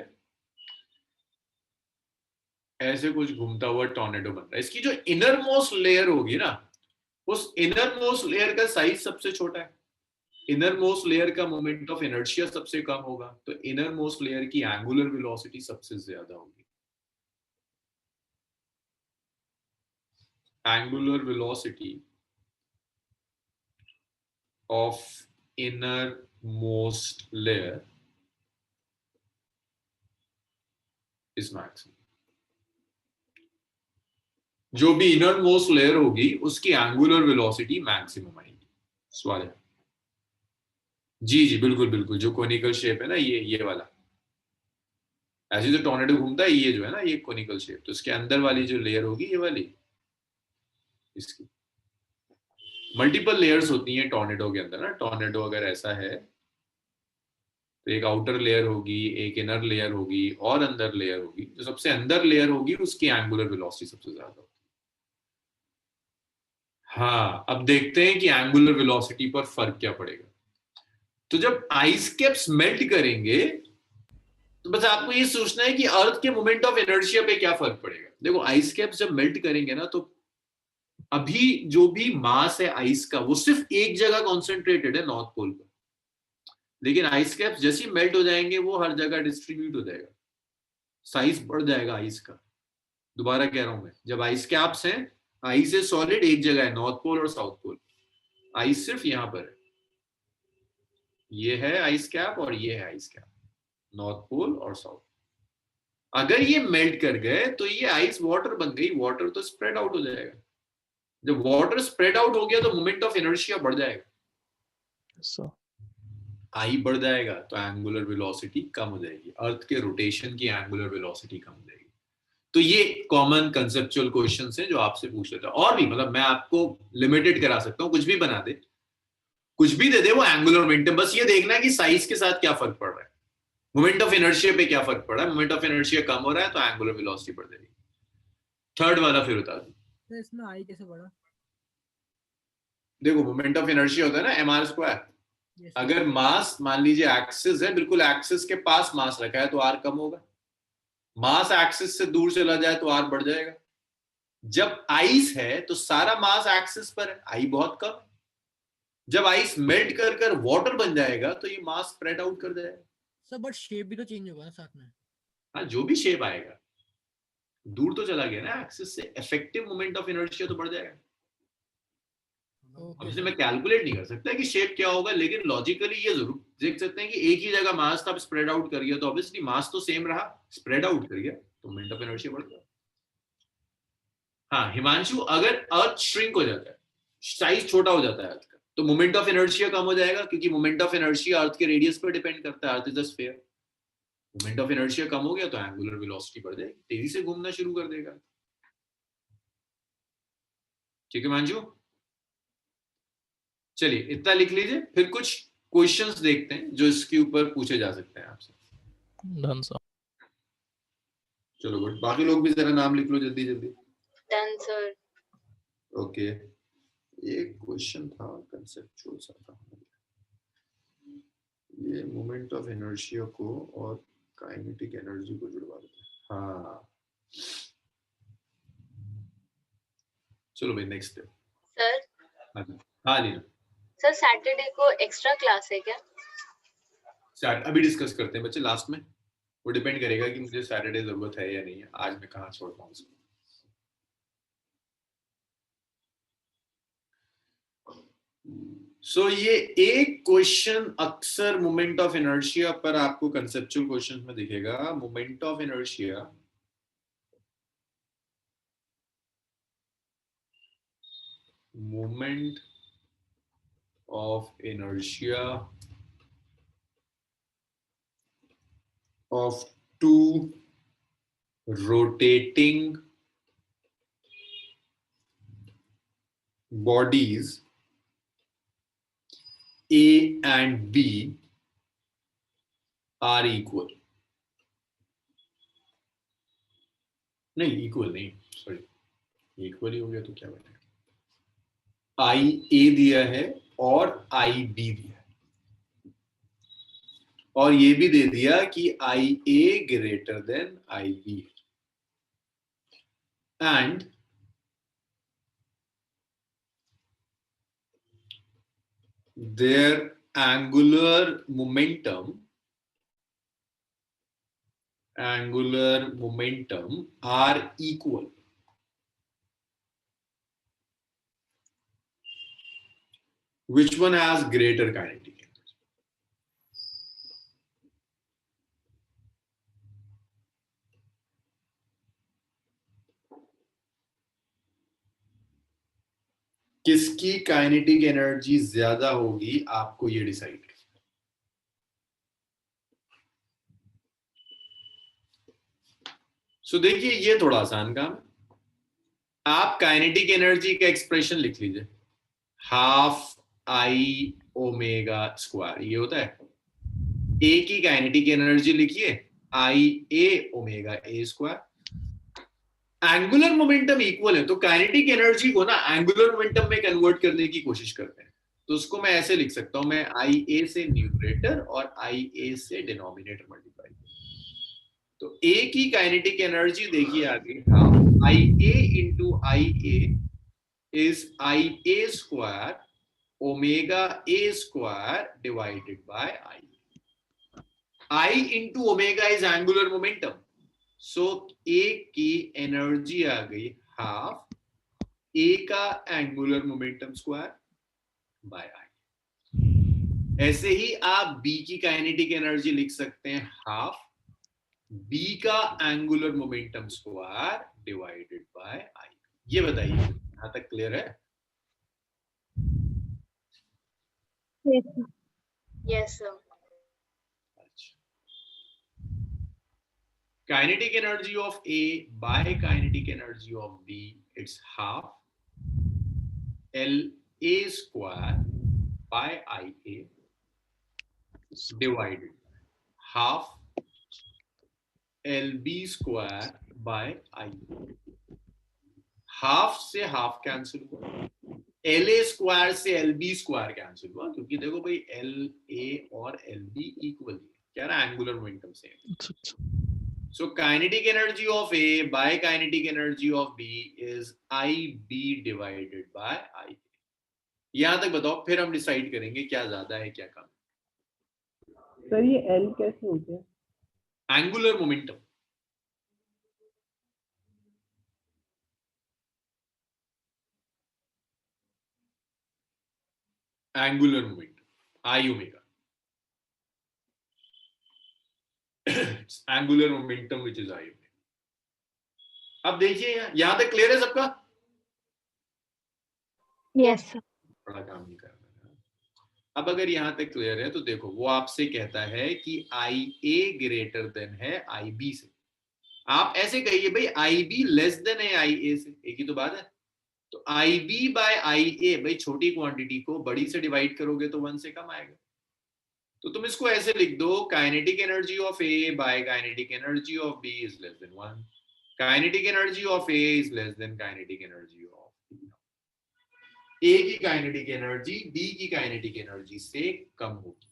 ऐसे कुछ घूमता हुआ टॉर्नेडो बन रहा है, इसकी जो इनर मोस्ट लेयर होगी ना, उस इनर मोस्ट लेयर का साइज सबसे छोटा है, इनर मोस्ट लेयर का मोमेंट ऑफ इनर्शिया सबसे कम होगा, तो इनर मोस्ट लेयर की एंगुलर वेलोसिटी सबसे ज्यादा होगी। Angular velocity of innermost layer is maximum। जो भी innermost layer होगी उसकी angular velocity maximum आएगी। सवाल है? जी जी बिल्कुल बिल्कुल, जो कोनिकल शेप है ना, ये वाला, ऐसे जो टॉर्नेडो घूमता है, ये जो है ना, ये कोनिकल शेप, तो इसके अंदर वाली जो लेयर होगी ये वाली, इसकी मल्टीपल लेयर्स होती हैं टॉर्नेडो के अंदर ना। टॉर्नेडो अगर ऐसा है तो एक आउटर लेयर होगी, एक इनर लेयर होगी और अंदर लेयर होगी। जो सबसे अंदर लेयर होगी उसकी एंगुलर वेलोसिटी सबसे ज्यादा होगी। हाँ, अब देखते हैं कि एंगुलर वेलोसिटी पर फर्क क्या पड़ेगा। तो जब आइस कैप्स मेल्ट करेंगे तो बस आपको ये सोचना है कि अर्थ के मोमेंट ऑफ इनर्शिया पे क्या फर्क पड़ेगा। देखो आइस कैप्स जब मेल्ट करेंगे ना तो अभी जो भी मास है आइस का वो सिर्फ एक जगह कॉन्सेंट्रेटेड है, नॉर्थ पोल पर। लेकिन आइस कैप्स जैसे ही मेल्ट हो जाएंगे वो हर जगह डिस्ट्रीब्यूट हो जाएगा, साइज बढ़ जाएगा आइस का। दोबारा कह रहा हूं मैं, जब आइस कैप्स हैं, आइस है सॉलिड एक जगह है, नॉर्थ पोल और साउथ पोल। आइस सिर्फ यहां पर है, ये है आइस कैप और ये है आइस कैप, नॉर्थ पोल और साउथ। अगर ये मेल्ट कर गए तो ये आइस वाटर बन गई, वाटर तो स्प्रेड आउट हो जाएगा। जब वाटर स्प्रेड आउट हो गया तो मोमेंट ऑफ इनर्शिया बढ़ जाएगा। सो आई बढ़ जाएगा तो एंगुलर वेलोसिटी कम हो जाएगी, अर्थ के रोटेशन की एंगुलर वेलोसिटी कम हो जाएगी। तो ये कॉमन कंसेप्चुअल क्वेश्चंस हैं जो आपसे पूछ लेता है। और भी मतलब मैं आपको लिमिटेड करा सकता हूँ, कुछ भी बना दे, कुछ भी दे दे, वो एंगुलर मोमेंटम, बस ये देखना है कि साइज के साथ क्या फर्क पड़ रहा है, मोमेंट ऑफ इनर्शिया पे क्या फर्क पड़ रहा है। मोमेंट ऑफ इनर्शिया कम हो रहा है तो एंगुलर वेलोसिटी बढ़ जाएगी। थर्ड वाला फिर बता दो। तो इसमें आई कैसे बढ़ा? देखो मोमेंट ऑफ इनर्शिया होता है ना mr स्क्वायर। Yes, अगर मास मान लीजिए एक्सिस है, बिल्कुल एक्सिस के पास मास रखा है तो आर कम होगा, मास एक्सिस से दूर चला जाए तो आर बढ़ जाएगा। जब आइस है तो सारा मास एक्सिस पर है, आई बहुत कम। जब आइस मेल्ट कर कर वाटर बन जाएगा तो ये मास स्प्रेड आउट कर जाएगा। सर बट शेप भी तो चेंज होगा ना साथ में। हाँ, जो भी शेप आएगा, दूर तो चला गया ना एक्सिस से, इफेक्टिव मोमेंट ऑफ इनर्शिया तो बढ़ जाएगा। अब इसे मैं कैलकुलेट नहीं कर सकता कि शेप क्या होगा, लेकिन लॉजिकली ये जरूर देख सकते हैं कि एक ही जगह मास था, स्प्रेड आउट कर गया तो ऑब्वियसली मास तो सेम रहा, स्प्रेड आउट कर गया तो मोमेंट ऑफ इनर्शिया बढ़ गया। हाँ हिमांशु, अगर अर्थ श्रिंक हो जाता है, साइज छोटा हो जाता है अर्थ का, तो मोमेंट ऑफ इनर्शिया कम हो जाएगा, क्योंकि मोमेंट ऑफ इनर्शिया अर्थ के रेडियस पर डिपेंड करता है। Earth is a sphere, moment of inertia कम हो गया तो एंगुलर वेलोसिटी बढ़ जाएगी, तेजी से घूमना शुरू कर देगा। ठीक है हिमांशु, चलिए इतना लिख लीजिए, फिर कुछ क्वेश्चंस देखते हैं जो इसके ऊपर पूछे जा सकते हैं आपसे। Done sir. चलो गुड, बाकी लोग भी जरा नाम लिख लो जल्दी जल्दी। Done sir. ओके, एक क्वेश्चन था कंसेप्चुअल सा था, ये मोमेंट ऑफ इनर्शिया को और काइनेटिक एनर्जी को जुड़वा देते हैं। हाँ चलो भाई नेक्स्ट। सर हाँ लीना, सर सैटरडे को एक्स्ट्रा क्लास है क्या? अभी डिस्कस करते हैं बच्चे लास्ट में, वो डिपेंड करेगा कि मुझे सैटरडे जरूरत है या नहीं है, आज मैं कहाँ छोड़ पाऊँ उसको। सो ये एक क्वेश्चन अक्सर मोमेंट ऑफ इनर्शिया पर आपको कंसेप्चुअल क्वेश्चन में दिखेगा। Moment of inertia moment of inertia of two rotating bodies A and B are equal. नहीं इक्वल नहीं, सॉरी इक्वल ही हो गया तो क्या बनेगा। आई ए दिया है और आई बी दिया है, और ये भी दे दिया कि I A greater than I B, and their angular momentum are equal. Which one has greater kinetic energy? किसकी काइनेटिक एनर्जी ज्यादा होगी, आपको ये डिसाइड करना। सो देखिए ये थोड़ा आसान काम है, आप काइनेटिक एनर्जी का एक्सप्रेशन लिख लीजिए। हाफ आई ओमेगा स्क्वायर, ये होता है। ए की काइनेटिक एनर्जी लिखिए I A omega A square. Angular momentum equal है, तो काइनेटिक एनर्जी को ना एंगुलर मोमेंटम में कन्वर्ट करने की कोशिश करते हैं। तो उसको मैं ऐसे लिख सकता हूं, मैं आई ए से न्यूमरेटर और आई ए से डिनोमिनेटर मल्टीप्लाई। तो ए की काइनेटिक एनर्जी देखिए आगे, half I A into I A is IA square omega A square divided by I. I into omega is angular momentum. So A की एनर्जी आ गई हाफ A का angular momentum square by I। ऐसे ही आप B की kinetic energy लिख सकते हैं half B का angular momentum square divided by I। ये बताइए यहां तक क्लियर है? Yes, sir. Kinetic energy of A by kinetic energy of B, it's half LA square by IA divided half LB square by IA। Half से half cancel हुआ, LA square से LB square cancel हुआ, क्योंकि देखो भाई LA और LB equal है, क्या रहा angular momentum same. So kinetic energy of A by kinetic energy of B is IB divided by IA। यहां तक बताओ, फिर हम डिसाइड करेंगे क्या ज्यादा है क्या कम। सर ये L कैसे हो गया? Angular momentum. Angular momentum I omega, angular momentum which is I omega. अब देखिए यहां तक क्लियर है सबका? Yes, sir. बड़ा काम नहीं कर रहा। अब अगर यहां तक क्लियर है तो देखो, वो आपसे कहता है कि आई ए ग्रेटर देन है आई बी से। आप ऐसे कहिए भाई आई बी लेस देन है आई ए से, एक ही तो बात है। तो आई बी बाय आई ए, भाई छोटी क्वांटिटी को बड़ी से डिवाइड करोगे तो 1 से कम आएगा। तो तुम इसको ऐसे लिख दो, kinetic energy of A by kinetic energy of B is less than 1। Kinetic energy of A is less than kinetic energy of B. A की काइनेटिक एनर्जी बी की काइनेटिक एनर्जी से कम होगी।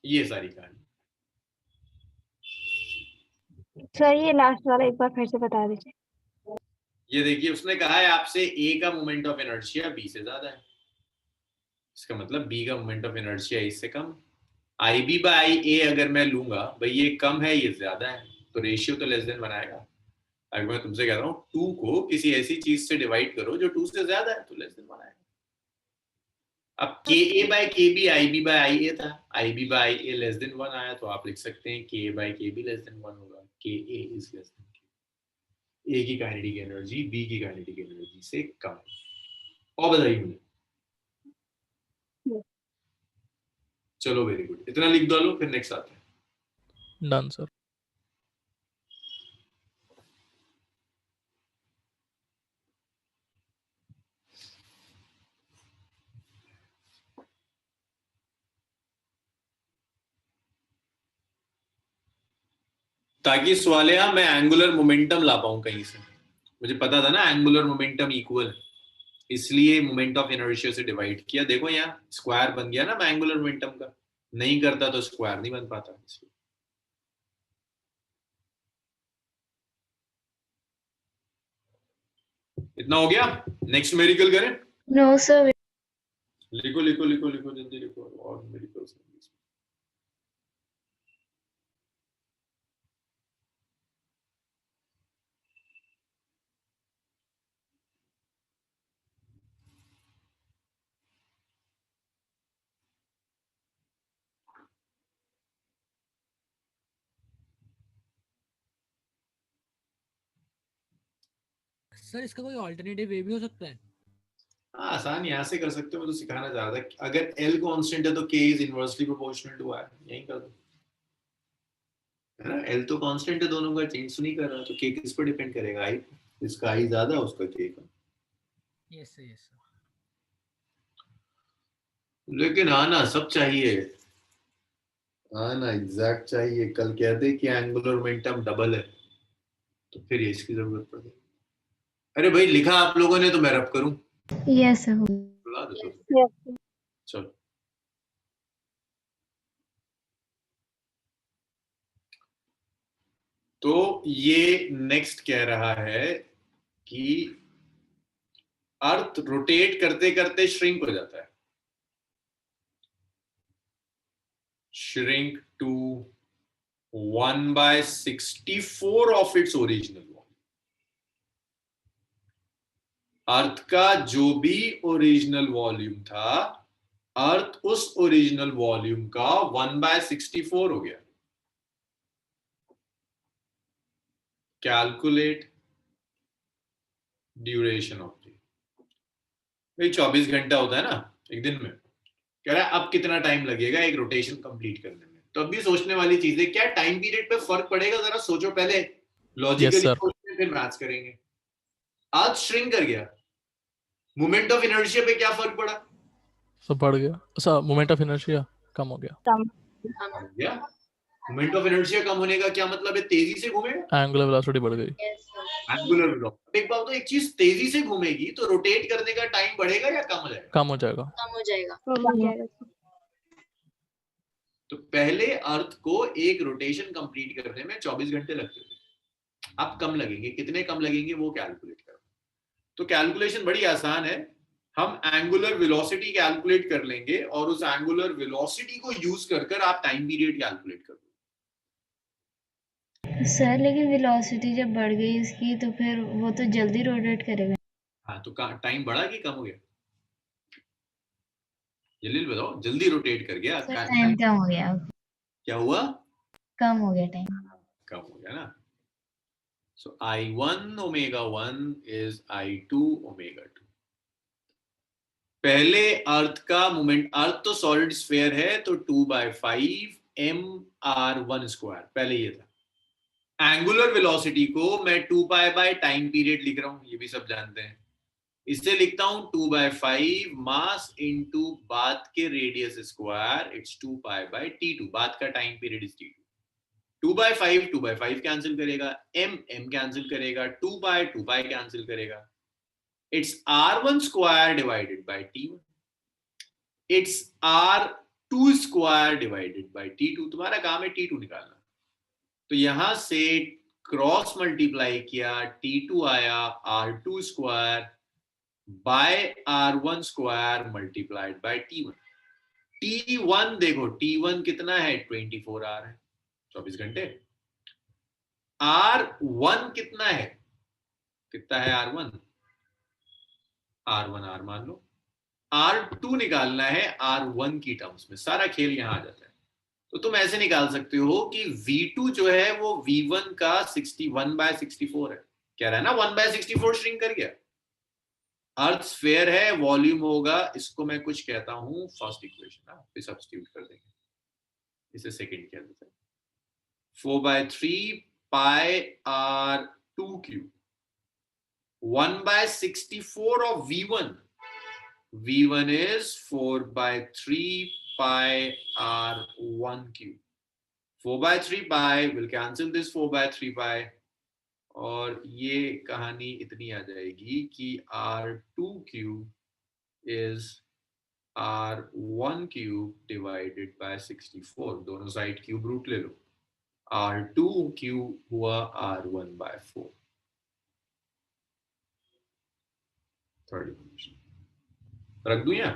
ये सारी कहानी। सर ये लास्ट वाला एक बार फिर से बता दीजिए। ये देखिए, उसने कहा है आपसे ए का मोमेंट ऑफ इनर्शिया बी से ज्यादा है, इसका मतलब बी का मोमेंट ऑफ इनर्शिया इससे कम। आई बी बाई आई ए अगर मैं लूंगा, भाई ये कम है ये ज्यादा है, तो रेशियो तो लेस देन बनाएगा। अगर मैं तुमसे कह रहा हूँ 2 को किसी ऐसी चीज से डिवाइड करो जो 2 से ज्यादा है, तो लेस देन बनाएगा। अब के ए बाय के बी आई बी बाय आई ए था, आई बी बाय आई ए लेस देन 1 आया, तो आप लिख सकते हैं के बाय के बी लेस देन 1 होगा, के ए इज लेस देन के। ए की काइनेटिक एनर्जी बी की काइनेटिक एनर्जी से कम है। और बताइए मुझे। चलो वेरी गुड, इतना लिख दो, फिर नेक्स्ट आते हैं। Done sir. ताकि सवालिया मैं एंगुलर मोमेंटम ला पाऊं कहीं से। मुझे पता था ना एंगुलर मोमेंटम इक्वल, इसलिए मोमेंट ऑफ इनर्शिया से डिवाइड किया। देखो यहाँ स्क्वायर बन गया ना एंगुलर मोमेंटम का, नहीं करता तो स्क्वायर नहीं बन पाता। इतना हो गया, नेक्स्ट न्यूमेरिकल करें? No sir. लिखो लिखो लिखो लिखो जल्दी लिखो और न्यूमेरिकल। सर इसका कोई ऑल्टरनेटिव वे भी हो सकता है? आसान यहाँ से कर सकते हो, मैं तो सिखाना चाह रहा था। अगर L कांस्टेंट है तो K is inversely proportional to I, यही कर दो, है ना। L तो कांस्टेंट है दोनों का, चेंज तो नहीं कर रहा, तो K किस पर डिपेंड करेगा? I, इसका I ज्यादा उसका K कम। Yes sir yes sir. लेकिन आना सब चाहिए, आना एग्जैक्ट चाहिए। कल कहते कि एंगुलर मोमेंटम डबल है, तो फिर इसकी जरूरत पड़ेगी। अरे भाई लिखा आप लोगों ने तो मैं रब करूं? Yes sir. बुला दो तो। चलो तो ये नेक्स्ट कह रहा है कि अर्थ रोटेट करते करते श्रिंक हो जाता है, shrink to 1/64 of its original volume. Earth का जो भी ओरिजिनल वॉल्यूम था, अर्थ उस ओरिजिनल वॉल्यूम का 1/64 हो गया। Calculate duration of day. भाई 24 घंटा होता है ना एक दिन में, कह रहा है अब कितना टाइम लगेगा एक रोटेशन कंप्लीट करने में। तो अभी सोचने वाली चीज है, क्या टाइम पीरियड पे फर्क पड़ेगा? जरा सोचो पहले, लॉजिकली sir. सोचते फिर मैथ्स करेंगे। आज श्रिंक कर गया, मोमेंट ऑफ इनर्शिया पे क्या फर्क पड़ा? सब बढ़ गया। अच्छा, मोमेंट ऑफ इनर्शिया कम हो गया। मोमेंट ऑफ इनर्शिया कम होने का क्या मतलब है? तेजी से घूमेगा, एंगुलर वेलोसिटी बढ़ गई। Angular velocity. एक बात तो, एक चीज तेजी से घूमेगी तो रोटेट करने का टाइम बढ़ेगा या कम हो जाएगा? कम हो जाएगा। कम हो जाएगा। तो पहले अर्थ को एक रोटेशन कंप्लीट करने में 24 घंटे लगते थे, अब कम लगेंगे। कितने कम लगेंगे वो कैलकुलेट करो। तो कैलकुलेशन बड़ी आसान है, हम एंगुलर वेलोसिटी कैलकुलेट कर लेंगे और उस एंगुलर वेलोसिटी को यूज कर आप टाइम पीरियड कैलकुलेट कर लो। सर लेकिन वेलोसिटी जब बढ़ गई इसकी तो फिर वो तो जल्दी रोटेट करेगा। हाँ, तो टाइम बढ़ा कि कम हो गया? जल्दी बताओ, जल्दी रोटेट कर गया। टाइम कम हो गया। क्या हुआ? कम हो गया टाइम। कम हो गया ना। सो I1 omega 1 is I2 omega 2। पहले अर्थ का मोमेंट, अर्थ तो सॉलिड स्फीयर है तो 2/5 mr1 स्क्वायर पहले ये था। एंगुलर वेलोसिटी को मैं 2π बाय टाइम पीरियड लिख रहा हूं, ये भी सब जानते हैं। इससे लिखता हूं 2/5 मास इनटू बात के radius square, it's 2π bye t2। बात का time period is t2। 2/5 cancel करेगा, m कैंसिल करेगा, 2π कैंसिल करेगा। It's r1 square divided by t1. It's r2 square divided by t2. तुम्हारा काम है t2 निकालना। तो यहां से क्रॉस मल्टीप्लाई किया, t2 आया r2 square by r1 square multiplied by t1। t1 देखो, t1 कितना है? 24 आवर है, 24 घंटे। r1 कितना है? कितना है r1? R1 R मान लो। R2 निकालना है R1 की टर्म्स में, सारा खेल यहां आ जाता है। तो तुम ऐसे निकाल सकते हो कि V2 जो है वो V1 का 61/64 है। क्या रहा है ना, 1/64 श्रिंक कर गया। अर्थ स्फीयर है, वॉल्यूम होगा, इसको मैं कुछ कहता हूं फर्स्ट इक्वेशन, फिर सब्स्टिट्यूट कर देंगे, इसे सेकंड कह देते हैं। 4/3 पाई R2 cube 1/64 of V1. V1 is 4/3 pi R1 cube. 4/3 pi will cancel this 4/3 pi, और ये कहानी इतनी आ जाएगी कि R2 cube is R1 cube divided by 64। दोनों साइड क्यूब रूट ले लो। R2 cube हुआ R1/4। थर्ड इक्वेशन रख दूं या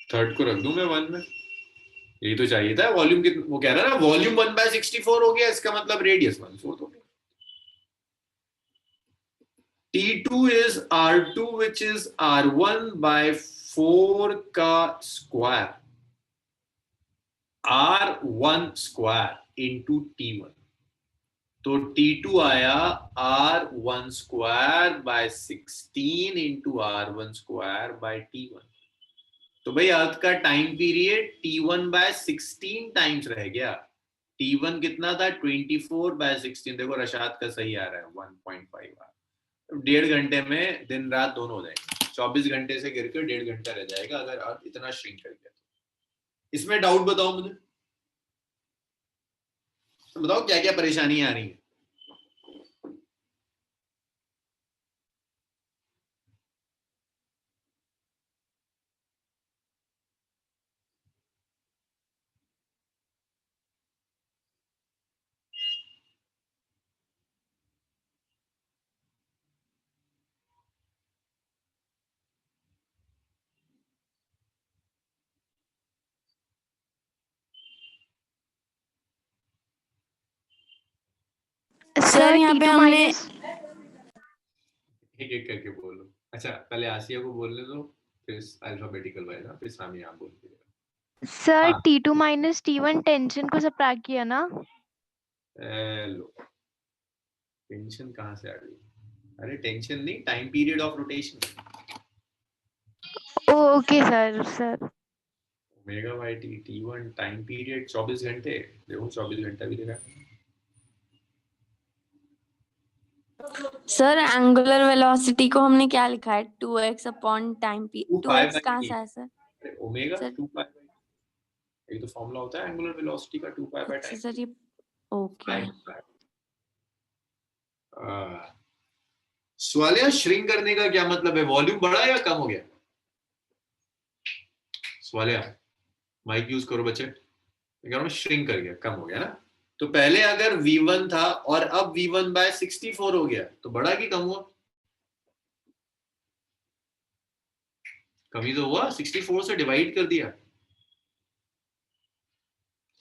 थर्ड को रख दूं मैं 1 में? यही तो चाहिए था। वॉल्यूम कितना, वो कह रहा है ना वॉल्यूम 1/64 हो गया, इसका मतलब रेडियस 1/4 हो गया। T2 is R2 which is R1/4 का square, R1 square into T1। तो T2 आया R1 square by 16 into R1 square by T1। तो भाई अर्थ का टाइम पीरियड T1/16 टाइम्स रह गया। T1 कितना था? 24/16। देखो रशाद का सही आ रहा है 1.5 आर। 1.5 घंटे में दिन रात दोनों हो जाएंगे। 24 घंटे से गिरकर 1.5 घंटा रह जाएगा अगर अर्थ इतना श्रिंक कर गया। इसमें डाउट बताओ मुझे, तो बताओ क्या क्या परेशानी आ रही है। सर यहाँ पे T2 हमने minus एक एक करके बोलो। अच्छा पहले आसिया को बोलने दो, फिर अल्फाबेटिकल वाइज, फिर सामी आप बोल दीजिएगा। सर हाँ। T2 minus T1 टेंशन को सबट्रैक्ट किया ना। लो, टेंशन कहाँ से आ गई? अरे टेंशन नहीं, time period of rotation. Okay sir. Omega by T, T1 time period 24 घंटे, देखो 24 घंटा भी देखा। सर एंगुलर वेलोसिटी को हमने क्या लिखा है 2x upon time P 2x कहाँ से आया सर? ओमेगा सर 2 पाई, ये तो फॉर्मूला होता है एंगुलर वेलोसिटी का, 2 पाई बाय अच्छा टाइम। सर ये ओके। स्वालिया श्रिंक करने का क्या मतलब है? वॉल्यूम बढ़ा या कम हो गया? स्वालिया माइक यूज करो बच्चे। श्रिंक कर गया, कम हो गया ना। तो पहले अगर V1 था और अब V1 बाय 64 हो गया, तो बढ़ा कि कम हुआ? कमी तो हुआ, 64 से डिवाइड कर दिया,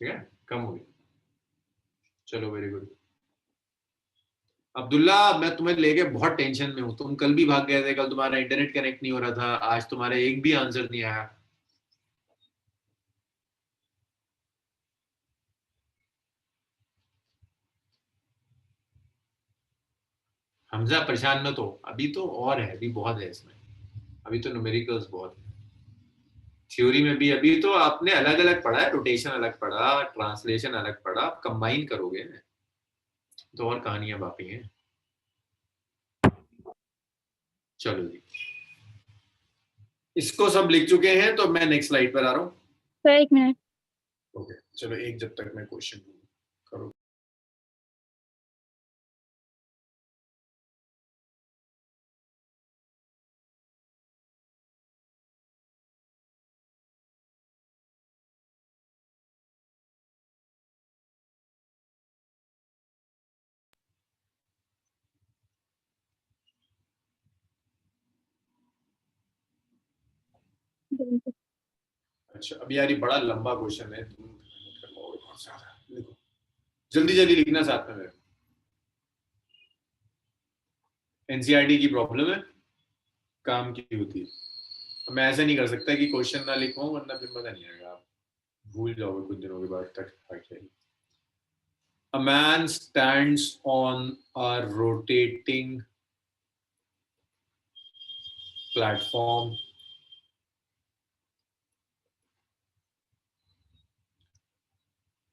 ठीक है, कम हो गया। चलो वेरी गुड। अब्दुल्ला मैं तुम्हें लेके बहुत टेंशन में हूं, तुम कल भी भाग गए थे, कल तुम्हारा इंटरनेट कनेक्ट नहीं हो रहा था, आज तुम्हारा एक भी आंसर नहीं आया। हमजा परेशान मत हो, अभी तो और है, अभी बहुत है इसमें, अभी तो न्यूमेरिकल्स बहुत है। थ्योरी में भी अभी तो आपने अलग अलग पढ़ा है, रोटेशन अलग पढ़ा, ट्रांसलेशन अलग पढ़ा, कंबाइन करोगे तो और कहानियां बाकी हैं। चलो जी, इसको सब लिख चुके हैं, तो मैं नेक्स्ट स्लाइड पर आ रहा हूँ। सर एक मिनट। ओके चलो, एक जब तक मैं क्वेश्चन करो। अच्छा अब यार ये बड़ा लंबा क्वेश्चन है, तुम मेहनत कर पाओगे बहुत ज्यादा। लिखो जल्दी जल्दी, लिखना साथ में मेरे। एनसीईआरटी की प्रॉब्लम है, काम की होती है। मैं ऐसा नहीं कर सकता कि क्वेश्चन ना लिखूं, वरना फिर मजा नहीं आएगा, आप भूल जाओगे कुछ दिनों के बाद तक। A man stands on a rotating platform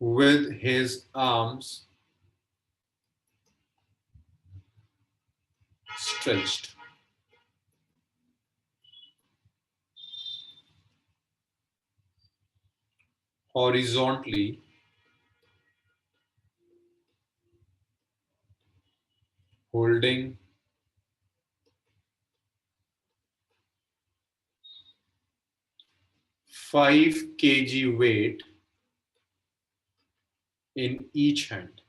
with his arms stretched. Horizontally holding 5 kg weight in each hand.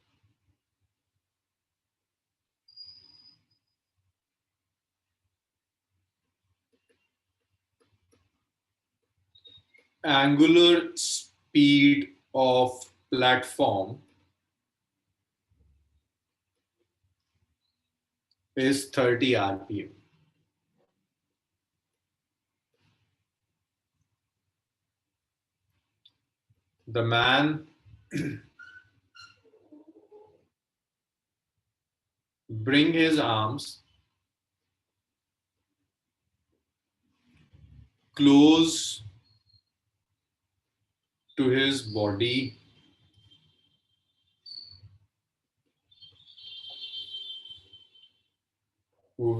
Angular speed of platform is 30 RPM. The man bring his arms close to his body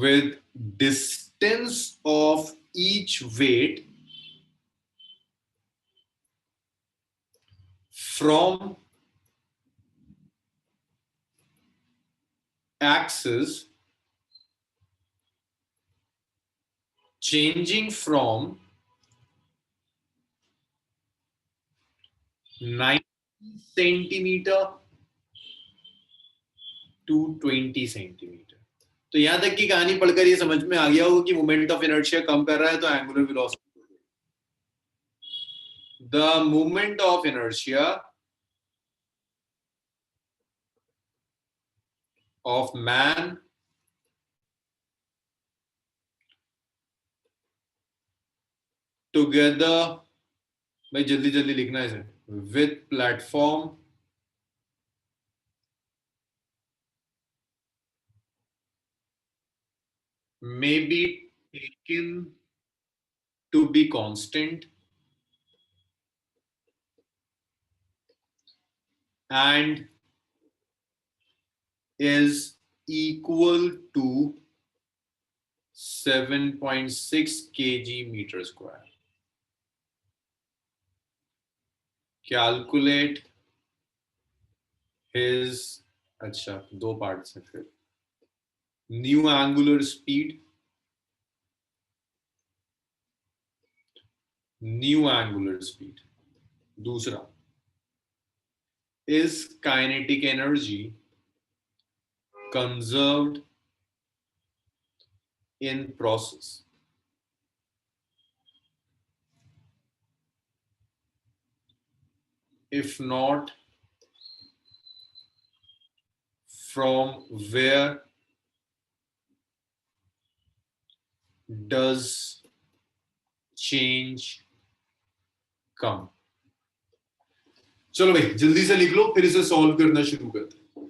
with distance of each weight from axis changing from 90 centimeter to 20 centimetre. तो यहां तक की कहानी पढ़कर ये समझ में आ गया होगा कि मोमेंट ऑफ इनर्शिया कम कर रहा है तो angular velocity, the moment of inertia of man together, भाई जल्दी जल्दी लिखना है इसे, with platform may be taken to be constant and is equal to 7.6 kg meter square. Calculate his, अच्छा दो पार्ट्स हैं फिर, new angular speed, दूसरा is kinetic energy conserved in process. If not, from where does change come? चलो भाई जल्दी से लिख लो, फिर इसे सॉल्व करना शुरू करते हैं।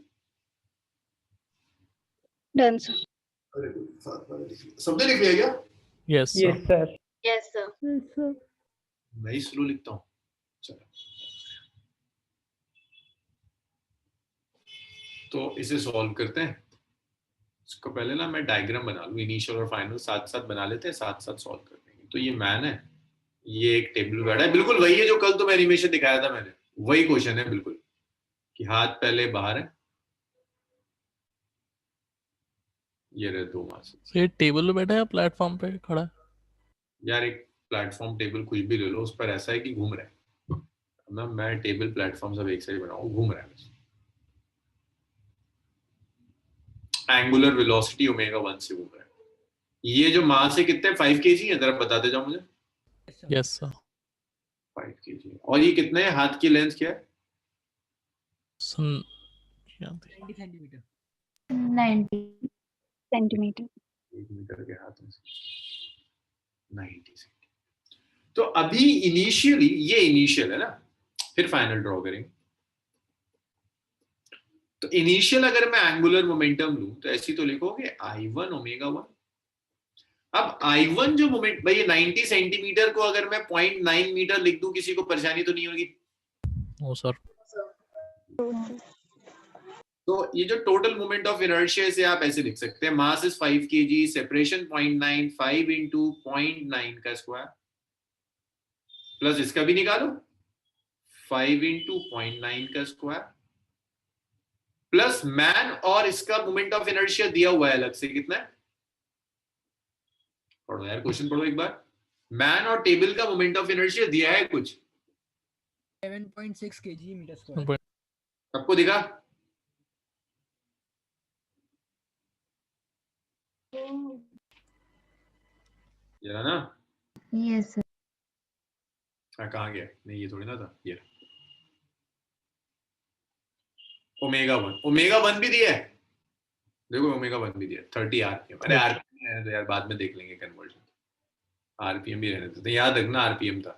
Done sir. सबने लिख लिया क्या? Yes yes sir. Yes sir. मैं ही स्लो लिखता हूँ। चलो तो इसे सॉल्व करते हैं। इसको पहले ना मैं डायग्राम बना लूं, इनिशियल और फाइनल साथ साथ बना लेते हैं, साथ साथ सॉल्व कर देंगे। तो ये मैन है, ये एक टेबल बैठा है, बिल्कुल वही है जो कल तो एनिमेशन दिखाया था मैंने, वही क्वेश्चन है बिल्कुल, कि हाथ पहले बाहर है, ये रहे दो मास। ये टेबल पे बैठा है या प्लेटफॉर्म पे खड़ा है? यार एक प्लेटफॉर्म टेबल कुछ भी ले लो, उस पर ऐसा है कि घूम रहा है ना, मैं टेबल प्लेटफॉर्म सब एक साइड बनाऊं, घूम रहा है। एंगुलर वेलोसिटी ओमेगा 1 से घूम रहा है। ये जो मास है कितने 5 kg है, जरा बताते जाओ मुझे। Yes sir 5 kg। और ये कितने है, हाथ की लेंथ क्या है? 90 सेंटीमीटर। 90 सेंटीमीटर। 1 मीटर के हाथ में 90 सेंटीमीटर। तो अभी इनिशियली, ये इनिशियल है ना, फिर फाइनल ड्रॉ करेंगे। तो इनिशियल अगर मैं एंगुलर मोमेंटम लूं तो ऐसी तो लिखोगे I1 ओमेगा 1। अब I1 जो मोमेंट, भाई ये 90 सेंटीमीटर को अगर मैं 0.9 मीटर लिख दूं, किसी को परेशानी तो नहीं होगी? ओ सर तो ये जो टोटल मोमेंट ऑफ इनर्शिया, इसे आप ऐसे लिख सकते हैं, mass is 5 kg, separation 0.9, 5 into 0.9 का स्क्वायर, प्लस इसका भी निकालो 5 into 0.9 का स्क्वायर, प्लस मैन और इसका मोमेंट ऑफ इनर्शिया दिया हुआ है अलग से, कितना है? पढ़ो यार, क्वेश्चन पढ़ो एक बार। मैन और टेबल का मोमेंट ऑफ इनर्शिया दिया है कुछ, 7.6 kg मीटर स्क्वायर। सबको दिखा? ये ना? Yes sir. कहाँ गया? नहीं ये थोड़ी ना था, ये ओमेगा 1। ओमेगा 1 भी दिया है, देखो ओमेगा 1 भी दिया है, 30 आरपीएम। अरे आरपीएम है तो यार बाद में देख लेंगे कन्वर्जन, आरपीएम भी रहने देते, याद रखना आरपीएम था,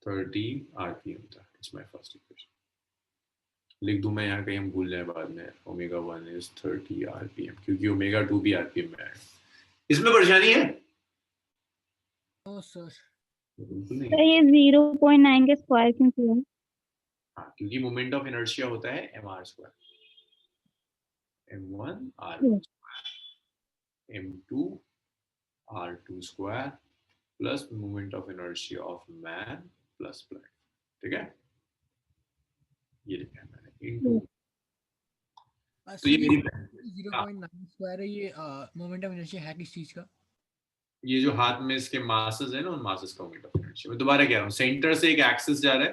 30 आरपीएम था। It's my first equation. लिख दूं मैं यहाँ कहीं, हम भूल जाए बाद में, ओमेगा 1 इज 30 आरपीएम, क्योंकि ओमेगा 2 भी आरपीएम में है। इसमें परेशानी है? No sir. बिल्कुल नहीं। सर ये 0.9 के स्क्वायर क्यों किया? हाँ, क्योंकि मोमेंट ऑफ इनर्शिया होता है mr square, m1 r। m2 r2 square plus moment of inertia of man plus platform, ठीक है, ये लिखा है मैंने इनटू, तो ये सर मेरी 0.9 स्क्वायर है, ये मोमेंट ऑफ इनर्शिया है किस चीज का? ये जो हाथ में इसके मासेस है ना, उन मासेस का मोमेंट ऑफ इनर्शिया। मैं दोबारा कह रहा हूँ, सेंटर से एक एक्सिस जा रहा है,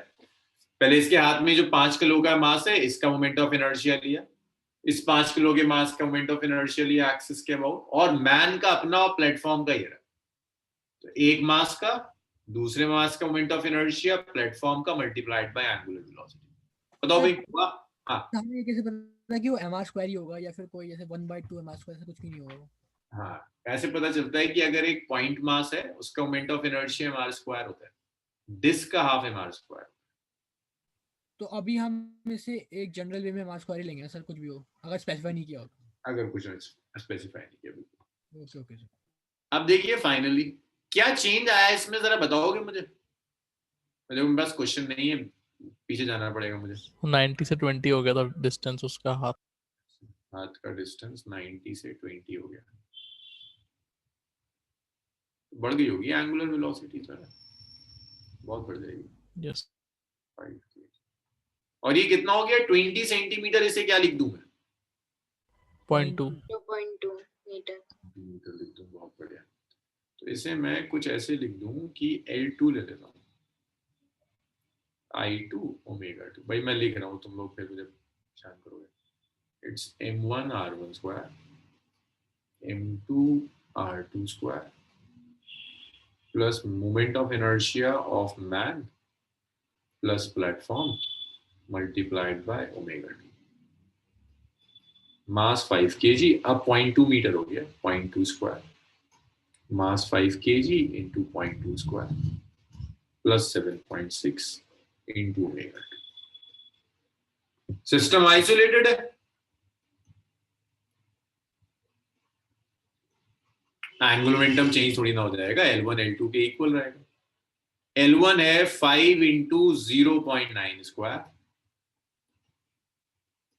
पहले इसके हाथ में जो 5 किलो का मास है, इसका मोमेंट ऑफ इनर्शिया लिया, इस 5 किलो के मास का मोमेंट ऑफ इनर्शिया लिया एक्सिस के अबाउट, और मैन का अपना और प्लेटफॉर्म का ही रहा, तो एक मास का दूसरे मास का मोमेंट ऑफ इनर्शिया प्लेटफॉर्म का मल्टीप्लाइड बाय एंगुलर वेलोसिटी। बताओ भाई हुआ? हाँ हमें ये कैसे पता कि वो mr स्क्वायर ही होगा या फिर कोई जैसे 1/2 mr स्क्वायर से कुछ भी नहीं होगा? हाँ, ऐसे पता चलता है कि अगर एक पॉइंट मास है, उसका moment of inertia mr square होता है, डिस्क का हाफ mr स्क्वायर। तो अभी हम इसे एक जनरल वे में mr स्क्वायर ही लेंगे ना सर, कुछ भी हो, अगर स्पेसिफाई नहीं किया हो तो। अगर कुछ स्पेसिफाई नहीं किया, बिल्कुल। Okay okay sir. अब देखिए फाइनली क्या चेंज आया इसमें, जरा बताओगे मुझे? मेरे पास क्वेश्चन नहीं है, पीछे जाना पड़ेगा मुझे। 90 से 20 हो गया था डिस्टेंस उसका हाथ का डिस्टेंस 90 से 20 हो गया, बढ़ गई होगी एंगुलर वेलोसिटी, सर बहुत बढ़ जाएगी। यस। और ये कितना हो गया 20 सेंटीमीटर, इसे क्या लिख दूं मैं? 0.2 2.2 मीटर। मीटर लिख दूं, बहुत बढ़िया। तो इसे मैं कुछ ऐसे लिख दूं कि L2 ले लेता हूँ, I2 ओमेगा 2। भाई मैं लिख रहा हूँ, तुम लोग फिर मुझे परेशान करोगे। It's m1 r1 square m2 r2 square plus moment of inertia of man plus platform multiplied by omega 2। Mass 5 kg, अब 0.2 मीटर हो गया, 0.2 स्क्वायर, मास 5 kg into 0.2 square plus 7.6 into omega 2। System isolated है, एंगुलर मोमेंटम चेंज थोड़ी ना हो जाएगा, L1 L2 के equal रहेगा। L1 है 5 इंटू 0.9 स्क्वायर,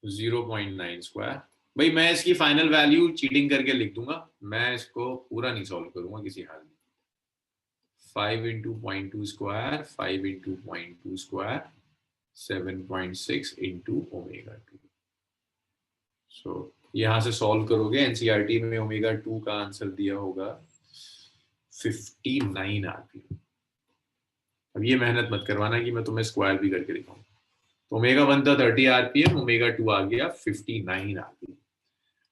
0.9 स्क्वायर। भाई मैं इसकी फाइनल वैल्यू चीटिंग करके लिख दूंगा, मैं इसको पूरा नहीं सॉल्व करूंगा किसी हाल में। 5 into 0.2 square, 5 into 0.2 square, 7.6 into omega 2। सो यहां से सॉल्व करोगे, एनसीईआरटी में ओमेगा 2 का आंसर दिया होगा 59 आरपीएम। अब ये मेहनत मत करवाना कि मैं तुम्हें स्क्वायर भी करके दिखाऊं। तो ओमेगा 1 था 30 आरपीएम, ओमेगा 2 आ गया 59 आरपीएम।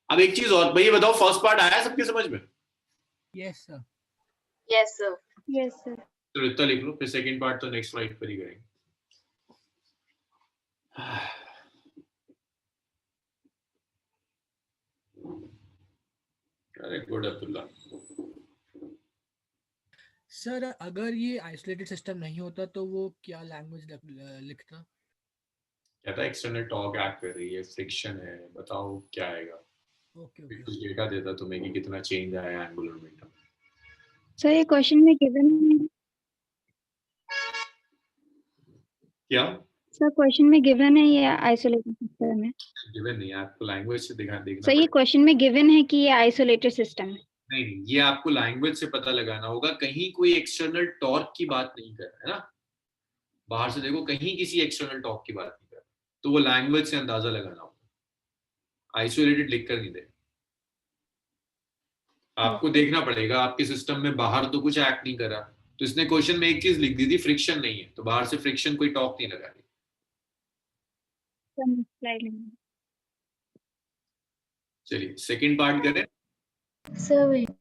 अब एक चीज और, भाई ये बताओ फर्स्ट पार्ट आया सबके समझ में? Yes sir. Yes sir. Yes sir. तो इतना लिख लो, फिर सेकंड पार्ट तो नेक्स्ट स्लाइड पर ही करेंगे। अरे गुड अब्दुल्ला। सर अगर ये आइसोलेटेड सिस्टम नहीं होता तो वो क्या लैंग्वेज लिखता? कहता है एक्सटर्नल टॉर्क एक्ट कर रही है, फ्रिक्शन है, बताओ क्या आएगा। ओके फिर ओके। कुछ डेटा देता तुम्हें कि कितना चेंज आया एंगुलर मोमेंटम। सर ये क्वेश्चन में गिवन है। क्या सर क्वेश्चन में गिवन है ये आइसोलेटेड सिस्टम है। गिवन नहीं, आपको लैंग्वेज से देखना सर ये पड़ेगा। क्वेश्चन में गिवन है कि ये आइसोलेटेड सिस्टम है। नहीं, ये आपको लैंग्वेज से पता लगाना होगा, कहीं कोई एक्सटर्नल टॉर्क की बात नहीं कर रहा है ना, बाहर से देखो कहीं किसी एक्सटर्नल टॉर्क की बात नहीं कर रहा, तो वो लैंग्वेज से अंदाजा लगाना होगा, आइसोलेटेड लिख कर नहीं दे। आपको देखना पड़ेगा आपके सिस्टम में बाहर तो कुछ एक्ट नहीं कर रहा, तो इसने क्वेश्चन में एक चीज लिख दी थी, फ्रिक्शन नहीं है, तो बाहर से फ्रिक्शन कोई टॉर्क नहीं लगा रही। चलिए सेकंड पार्ट करें। Sir wait.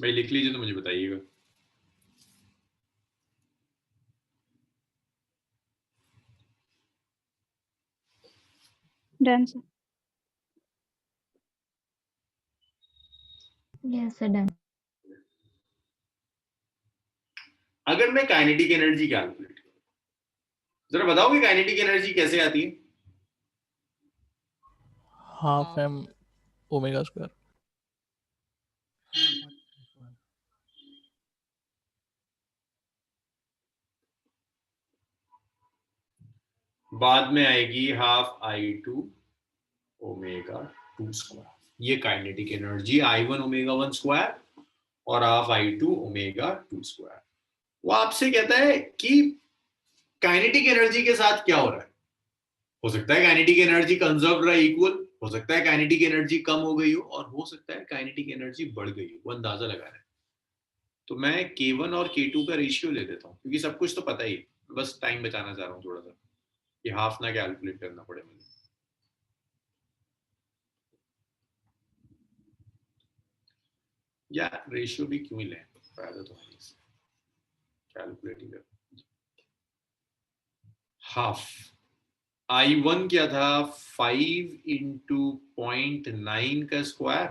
भाई लिख लीजिए तो मुझे बताइएगा। Done sir. Yes sir done. अगर मैं काइनेटिक एनर्जी कैलकुलेट करूं, जरा बताओगे काइनेटिक एनर्जी कैसे आती है? Half M omega square. बाद में आएगी हाफ I2 ओमेगा 2 स्क्वायर। ये kinetic energy I1 omega 1 square और हाफ I2 ओमेगा 2 स्क्वायर। वो आपसे कहता है कि काइनेटिक एनर्जी के साथ क्या हो रहा है। हो सकता है काइनेटिक एनर्जी कंजर्व रहा इक्वल, हो सकता है काइनेटिक एनर्जी कम हो गई हो, और हो सकता है काइनेटिक एनर्जी बढ़ गई हो। वो अंदाजा लगा रहा है। तो मैं K1 और K2 का रेशियो ले देता हूँ, क्योंकि सब कुछ तो पता ही है, बस टाइम बचाना चाह रहा हूँ थोड़ा सा, ये हाफ ना कैलकुलेट करना पड़े मुझे। या रेशियो भी क्यों ही लें, फायदा तो है इससे, कैलकुलेट ही कर। हाफ I1 क्या था, 5 इंटू 0.9 का स्क्वायर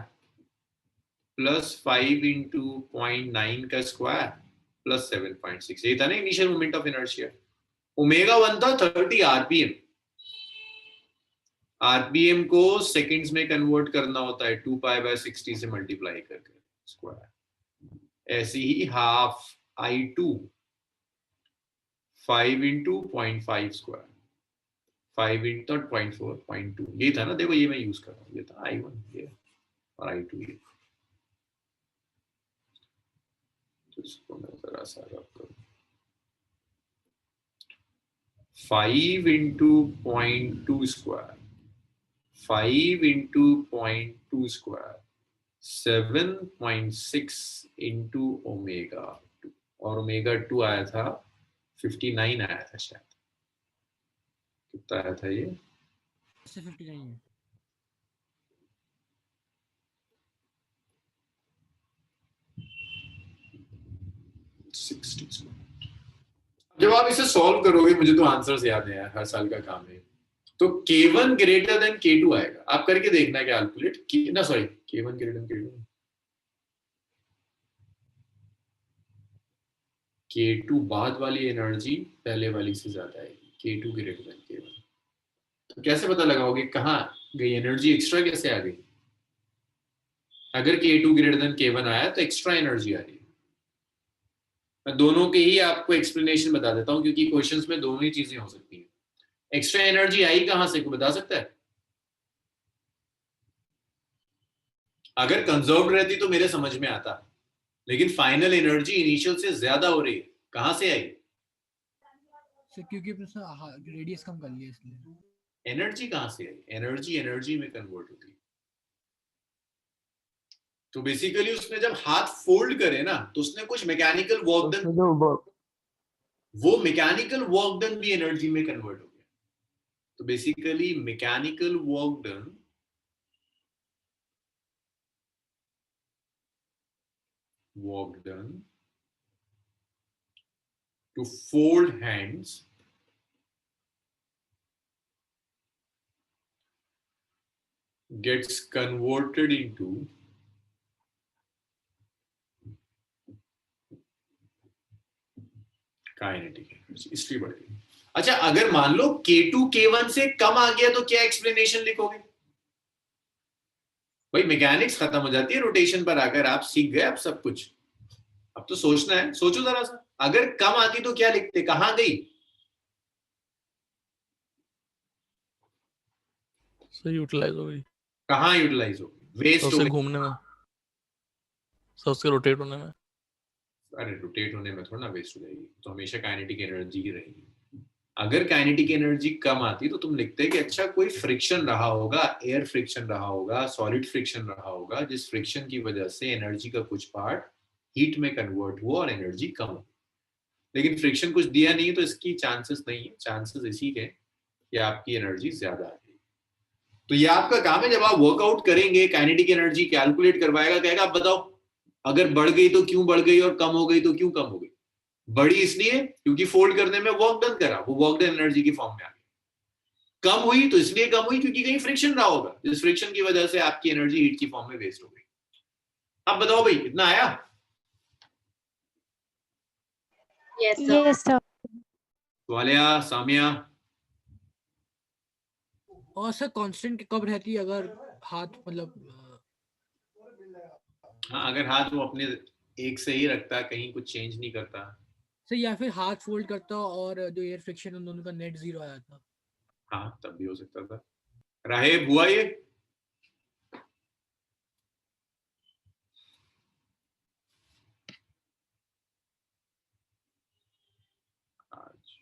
प्लस 5 इंटू 0.9 का स्क्वायर प्लस 7.6, ये था ना initial moment of inertia. Omega 1 था 30 आरपीएम। आरपीएम को सेकंड्स में कन्वर्ट करना होता है 2π/60 से मल्टीप्लाई करके स्क्वायर। ऐसे ही half I2 5 into 0.5 square 5 into 0.4 0.2, ये था ना, देखो ये मैं यूज कर रहा हूँ, ये था I1 ये और I2 ये। तो इसको मैं जरा सा रब करूँ, 5 into 0.2 square 5 into 0.2 square 7.6 into omega 2, और ओमेगा 2 आया था 59 आया था शायद, कितना आया था ये? 59 है। जब आप इसे सॉल्व करोगे, मुझे तो आंसर्स याद है यार, हर साल का काम है। तो K1 ग्रेटर देन K2 आएगा, आप करके देखना कैलकुलेट ना, sorry K1 greater than K2, K2 बाद वाली एनर्जी पहले वाली से ज्यादा आएगी, K2 ग्रेटर देन K1। तो कैसे पता लगाओगे कहाँ गई एनर्जी, एक्स्ट्रा कैसे आ गई? अगर K2 ग्रेटर देन K1 आया तो एक्स्ट्रा एनर्जी आ रही है। मैं दोनों के ही आपको एक्सप्लेनेशन बता देता हूँ, क्योंकि क्वेश्चंस में दोनों ही चीजें हो सकती हैं। एक्स्ट्रा एनर्जी आई कहां से, कोई बता सकता है? अगर कंजर्व्ड रहती तो मेरे समझ में आता, लेकिन फाइनल एनर्जी इनिशियल से ज्यादा हो रही है, कहां से आई? सर क्योंकि उसने रेडियस कम कर लिया इसलिए। एनर्जी कहां से आई? एनर्जी एनर्जी में कन्वर्ट होती है। तो बेसिकली उसने जब हाथ फोल्ड करे ना, तो उसने कुछ मैकेनिकल वर्क डन, वो मैकेनिकल वर्क डन भी एनर्जी में कन्वर्ट हो गया। तो basically mechanical work done to fold hands gets converted into kinetic energy, इसलिए बढ़ गई। अच्छा, अगर मान लो K2 K1 से कम आ गया तो क्या एक्सप्लेनेशन लिखोगे? भाई मैकेनिक्स खत्म हो जाती है रोटेशन पर आकर, आप सीख गए अब सब कुछ, अब तो सोचना है। सोचो जरा सा, अगर कम आती तो क्या लिखते, कहां गई? सही यूटिलाइज हो गई। कहां यूटिलाइज हो गई? वेस्ट हो गई, घूमने में, उसके रोटेट होने में। अरे रोटेट होने में थोड़ा ना वेस्ट हो जाएगी, तो हमेशा काइनेटिक एनर्जी की रहेगी। अगर काइनेटिक एनर्जी कम आती तो तुम लिखते कि अच्छा कोई फ्रिक्शन रहा होगा, एयर फ्रिक्शन रहा होगा, सॉलिड फ्रिक्शन रहा होगा, जिस फ्रिक्शन की वजह से एनर्जी का कुछ पार्ट हीट में कन्वर्ट हुआ और एनर्जी कम हो। लेकिन फ्रिक्शन कुछ दिया नहीं, तो इसकी चांसेस नहीं है। चांसेस इसी के कि आपकी एनर्जी ज्यादा आ जाएगी। तो ये आपका काम है, जब आप वर्कआउट करेंगे काइनेटिक एनर्जी कैलकुलेट करवाएगा, कहेगा आप बताओ अगर बढ़ गई तो क्यों बढ़ गई और कम हो गई तो क्यों कम हो गई। बड़ी इसलिए क्योंकि फोल्ड करने में वर्क डन करा, वो वर्क डन एनर्जी की फॉर्म में आ गया। कम हुई तो इसलिए कम हुई क्योंकि कहीं फ्रिक्शन रहा होगा, जिस फ्रिक्शन की वजह से आपकी एनर्जी हीट की फॉर्म में वेस्ट हो गई। अब बताओ भाई, इतना आया? Yes sir. वालिया, सामिया? और सर कांस्टेंट कब रहती है अगर हाथ मतलब हाँ, अगर हाथ वो अपने एक से ही रखता है, कहीं कुछ चेंज नहीं करता। सर या फिर हाथ फोल्ड करता और जो एयर फ्रिक्शन उन दोनों का नेट जीरो आ जाता। हाँ, तब भी हो सकता था। राहेब, हुआ ये? आज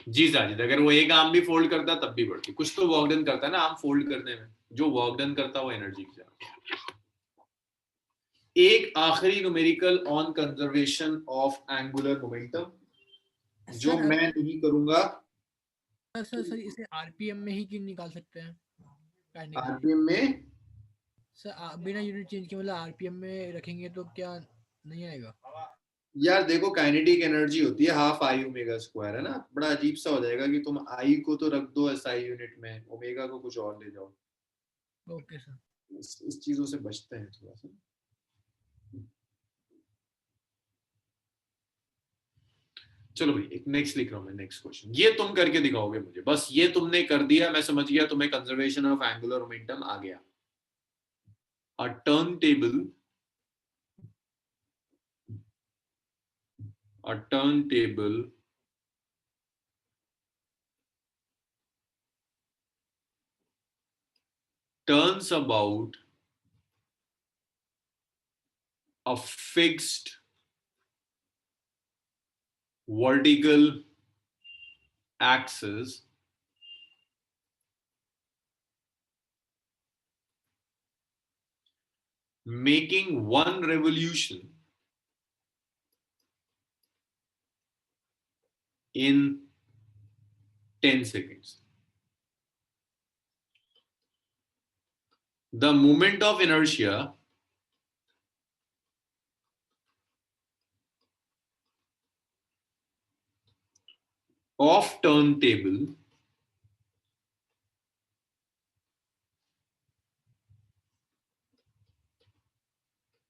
जी साजिद, अगर वो एक आर्म भी फोल्ड करता तब भी बढ़ती। कुछ तो वर्क डन करता है ना आर्म फोल्ड करने में, जो वर्क डन करता है वो एनर्जी की जाती है। एक आखिरी numerical on conservation of angular momentum जो मैं नहीं करूंगा। सर सर इसे आरपीएम में ही क्यों निकाल सकते हैं? काइनेटिक आरपीएम में? सर बिना यूनिट चेंज के मतलब आरपीएम में रखेंगे तो क्या नहीं आएगा? यार देखो, काइनेटिक एनर्जी होती है हाफ आई ओमेगा स्क्वायर, है ना। बड़ा अजीब सा हो जाएगा कि तुम आई को तो रख दो एसआई यूनिट में, ओमेगा को कुछ और ले जाओ। Okay sir. इस चीजों से बचते हैं थोड़ा सा। चलो भाई, एक नेक्स्ट लिख रहा हूं मैं, नेक्स्ट क्वेश्चन। ये तुम करके दिखाओगे मुझे, बस ये तुमने कर दिया, मैं समझ गया तुम्हें कंजर्वेशन ऑफ एंगुलर मोमेंटम आ गया। अ turntable turns about a fixed vertical axis making one revolution in 10 seconds. The moment of inertia of turntable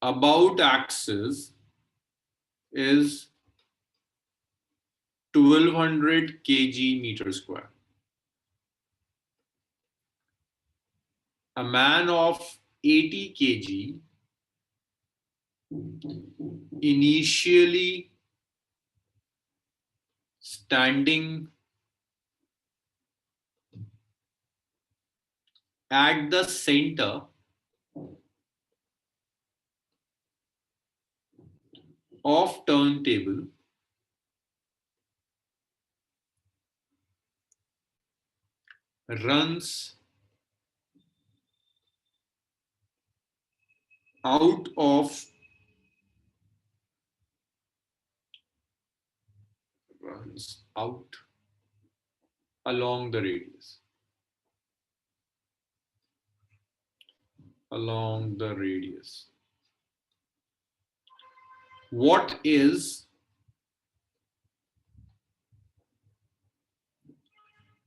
about axis is 1200 kg meter square. A man of 80 kg initially standing at the center of turntable runs out along the radius. What is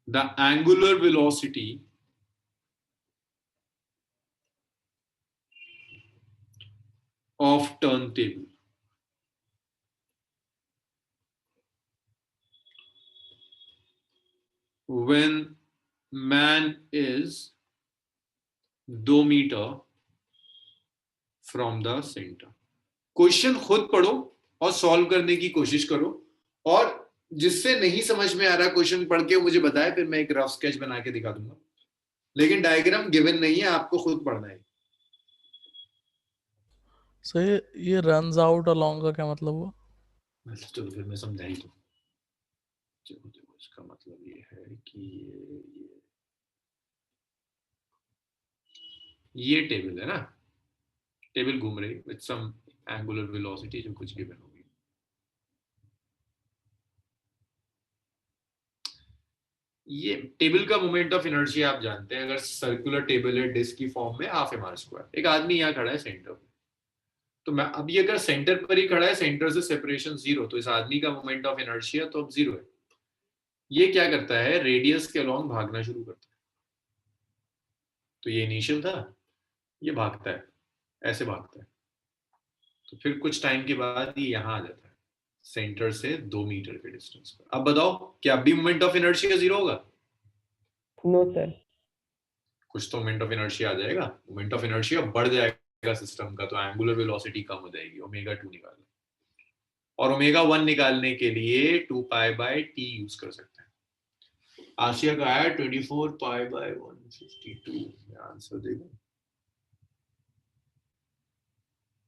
the angular velocity of turntable when man is 2 metre from the centre? Question खुद पढ़ो और solve करने की कोशिश करो, और जिससे नहीं समझ में आ रहा क्वेश्चन पढ़ के मुझे बताए, फिर मैं एक रफ स्केच बना के दिखा दूंगा। लेकिन डायग्राम गिवन नहीं है, आपको खुद पढ़ना है। सो ये रन्स आउट अलोंग का क्या मतलब हुआ? मतलब चलो फिर मैं समझा ही दूं। चलो देखो, इसका मतलब ये है कि ये टेबल है ना, टेबल घूम रही विद सम एंगुलर वेलोसिटी जो कुछ गिवन होगी। ये टेबल का मोमेंट ऑफ इनर्शिया आप जानते हैं, अगर सर्कुलर टेबल है डिस्क की फॉर्म में ½ m², एक आदमी यहाँ खड़ा है सेंटर पे, तो मैं अभी अगर सेंटर पर ही खड़ा है, सेंटर से सेपरेशन 0, तो इस आदमी का मोमेंट ऑफ इनर्शिया तो अब 0 है। ये क्या करता है, रेडियस के अलोंग भागना शुरू करता है। तो ये इनिशियल था, ये भागता है, ऐसे भागता है, तो फिर कुछ टाइम के बाद ये यहाँ आ जाता है सेंटर से 2 मीटर के डिस्टेंस पर। अब बताओ क्या अभी मोमेंट ऑफ इनर्शिया 0 होगा? No sir. कुछ तो मोमेंट ऑफ इनर्शिया आ जाएगा, मोमेंट ऑफ इनर्शिया बढ़ जाएगा सिस्टम का, तो एंगुलर वेलोसिटी कम हो जाएगी, ω2 निकालना, और ω1 निकालने के लिए 2π/t यूज कर सकते हैं। आसिया का आया 24π/152, आंसर देखो।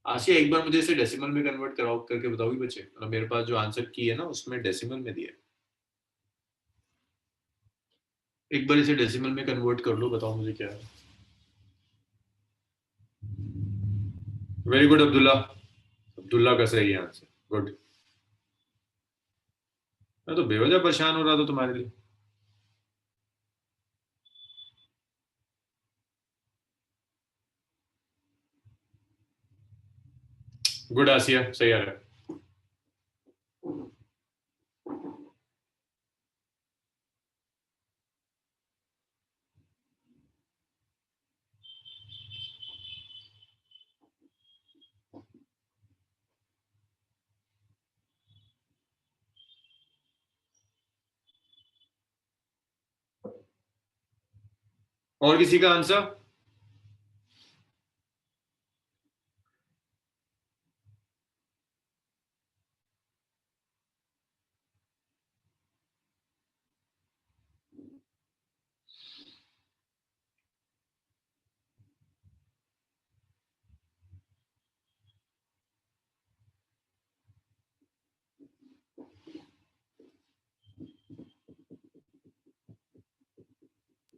आसिया एक बार मुझे इसे डेसिमल में कन्वर्ट कराओ, करके बताओगी बच्चे? मतलब मेरे पास जो आंसर की है ना उसमें डेसिमल में दिया है, एक बार इसे डेसिमल में कन्वर्ट कर लो, बताओ मुझे क्या है। वेरी गुड अब्दुल्ला, अब्दुल्ला का सही आंसर, गुड। मैं तो बेवजह परेशान हो रहा था तुम्हारे लिए। गुड आसिया, सही आ रहा है। और किसी का आंसर?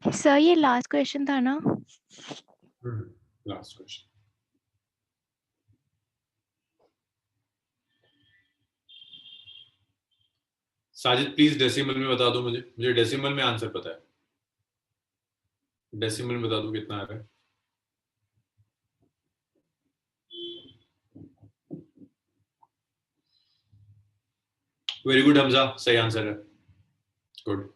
सर ये लास्ट क्वेश्चन था ना? Last question. Sajid please decimal में बता दो मुझे डेसिमल में आंसर पता है, डेसिमल में बता दो कितना आ रहा है। वेरी गुड हमजा, सही आंसर है, गुड।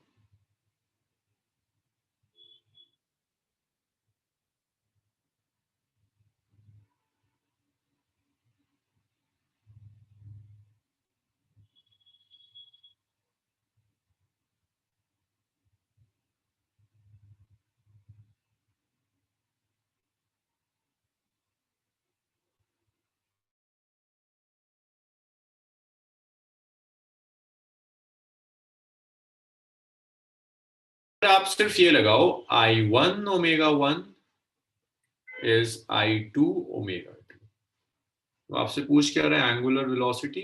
आप सिर्फ ये लगाओ I1 ω1 is I2 ω2। तो आपसे पूछ क्या रहा है, एंगुलर वेलोसिटी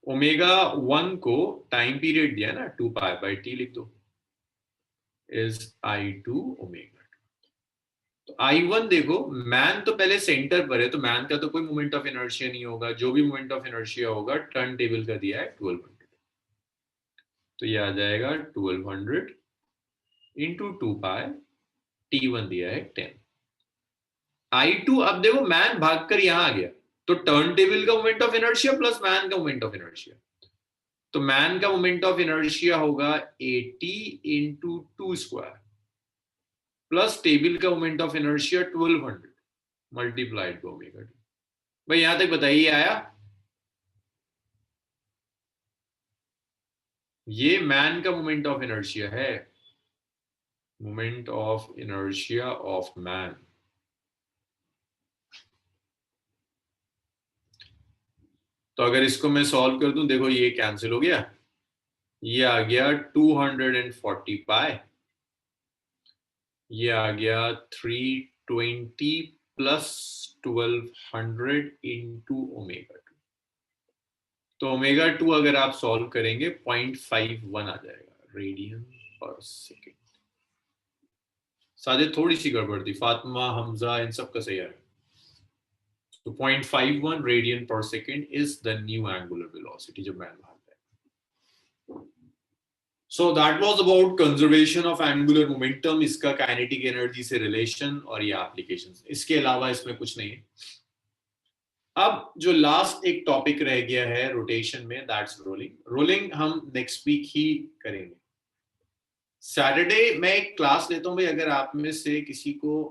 ω1 को टाइम पीरियड दिया ना 2π/t लिख दो, is I2 ω2। तो I1 देखो, मैन तो पहले सेंटर पर है, तो मैन का तो कोई मोमेंट ऑफ इनर्शिया नहीं होगा, जो भी मोमेंट ऑफ इनर्शिया होगा टर्न टेबल का दिया है 1200, तो ये आ जाएगा 1200 इंटू 2π, T1 दिया है 10। I2, अब देखो मैन भागकर यहां आ गया, तो टर्न टेबल का moment of inertia plus man का मोमेंट ऑफ इनर्शिया, तो मैन का मोमेंट ऑफ इनर्शिया होगा 80 इंटू 2² प्लस टेबल का moment of inertia 1200 multiplied by ω2। भाई यहां तक बताइए आया? ये मैन का मोमेंट ऑफ इनर्शिया है, moment of inertia of man. तो अगर इसको मैं सॉल्व कर दूं, देखो ये कैंसिल हो गया, ये आ गया 240 पाई, ये आ गया 320 प्लस 1200 इंटू ω2। तो ω2 अगर आप सॉल्व करेंगे 0.51 आ जाएगा रेडियन पर सेकेंड। साजिद थोड़ी सी गड़बड़ थी, फातिमा, हमजा, इन सब का सही है। So 0.51 radian per second is the new angular velocity जब मैन भागता है। So that was about conservation of angular momentum, इसका kinetic energy से relation और ये applications। इसके अलावा इसमें कुछ नहीं है। अब जो लास्ट एक टॉपिक रह गया है रोटेशन में, दैट्स रोलिंग। रोलिंग हम नेक्स्ट वीक ही करेंगे। सैटरडे मैं एक क्लास लेता हूँ भाई, अगर आप में से किसी को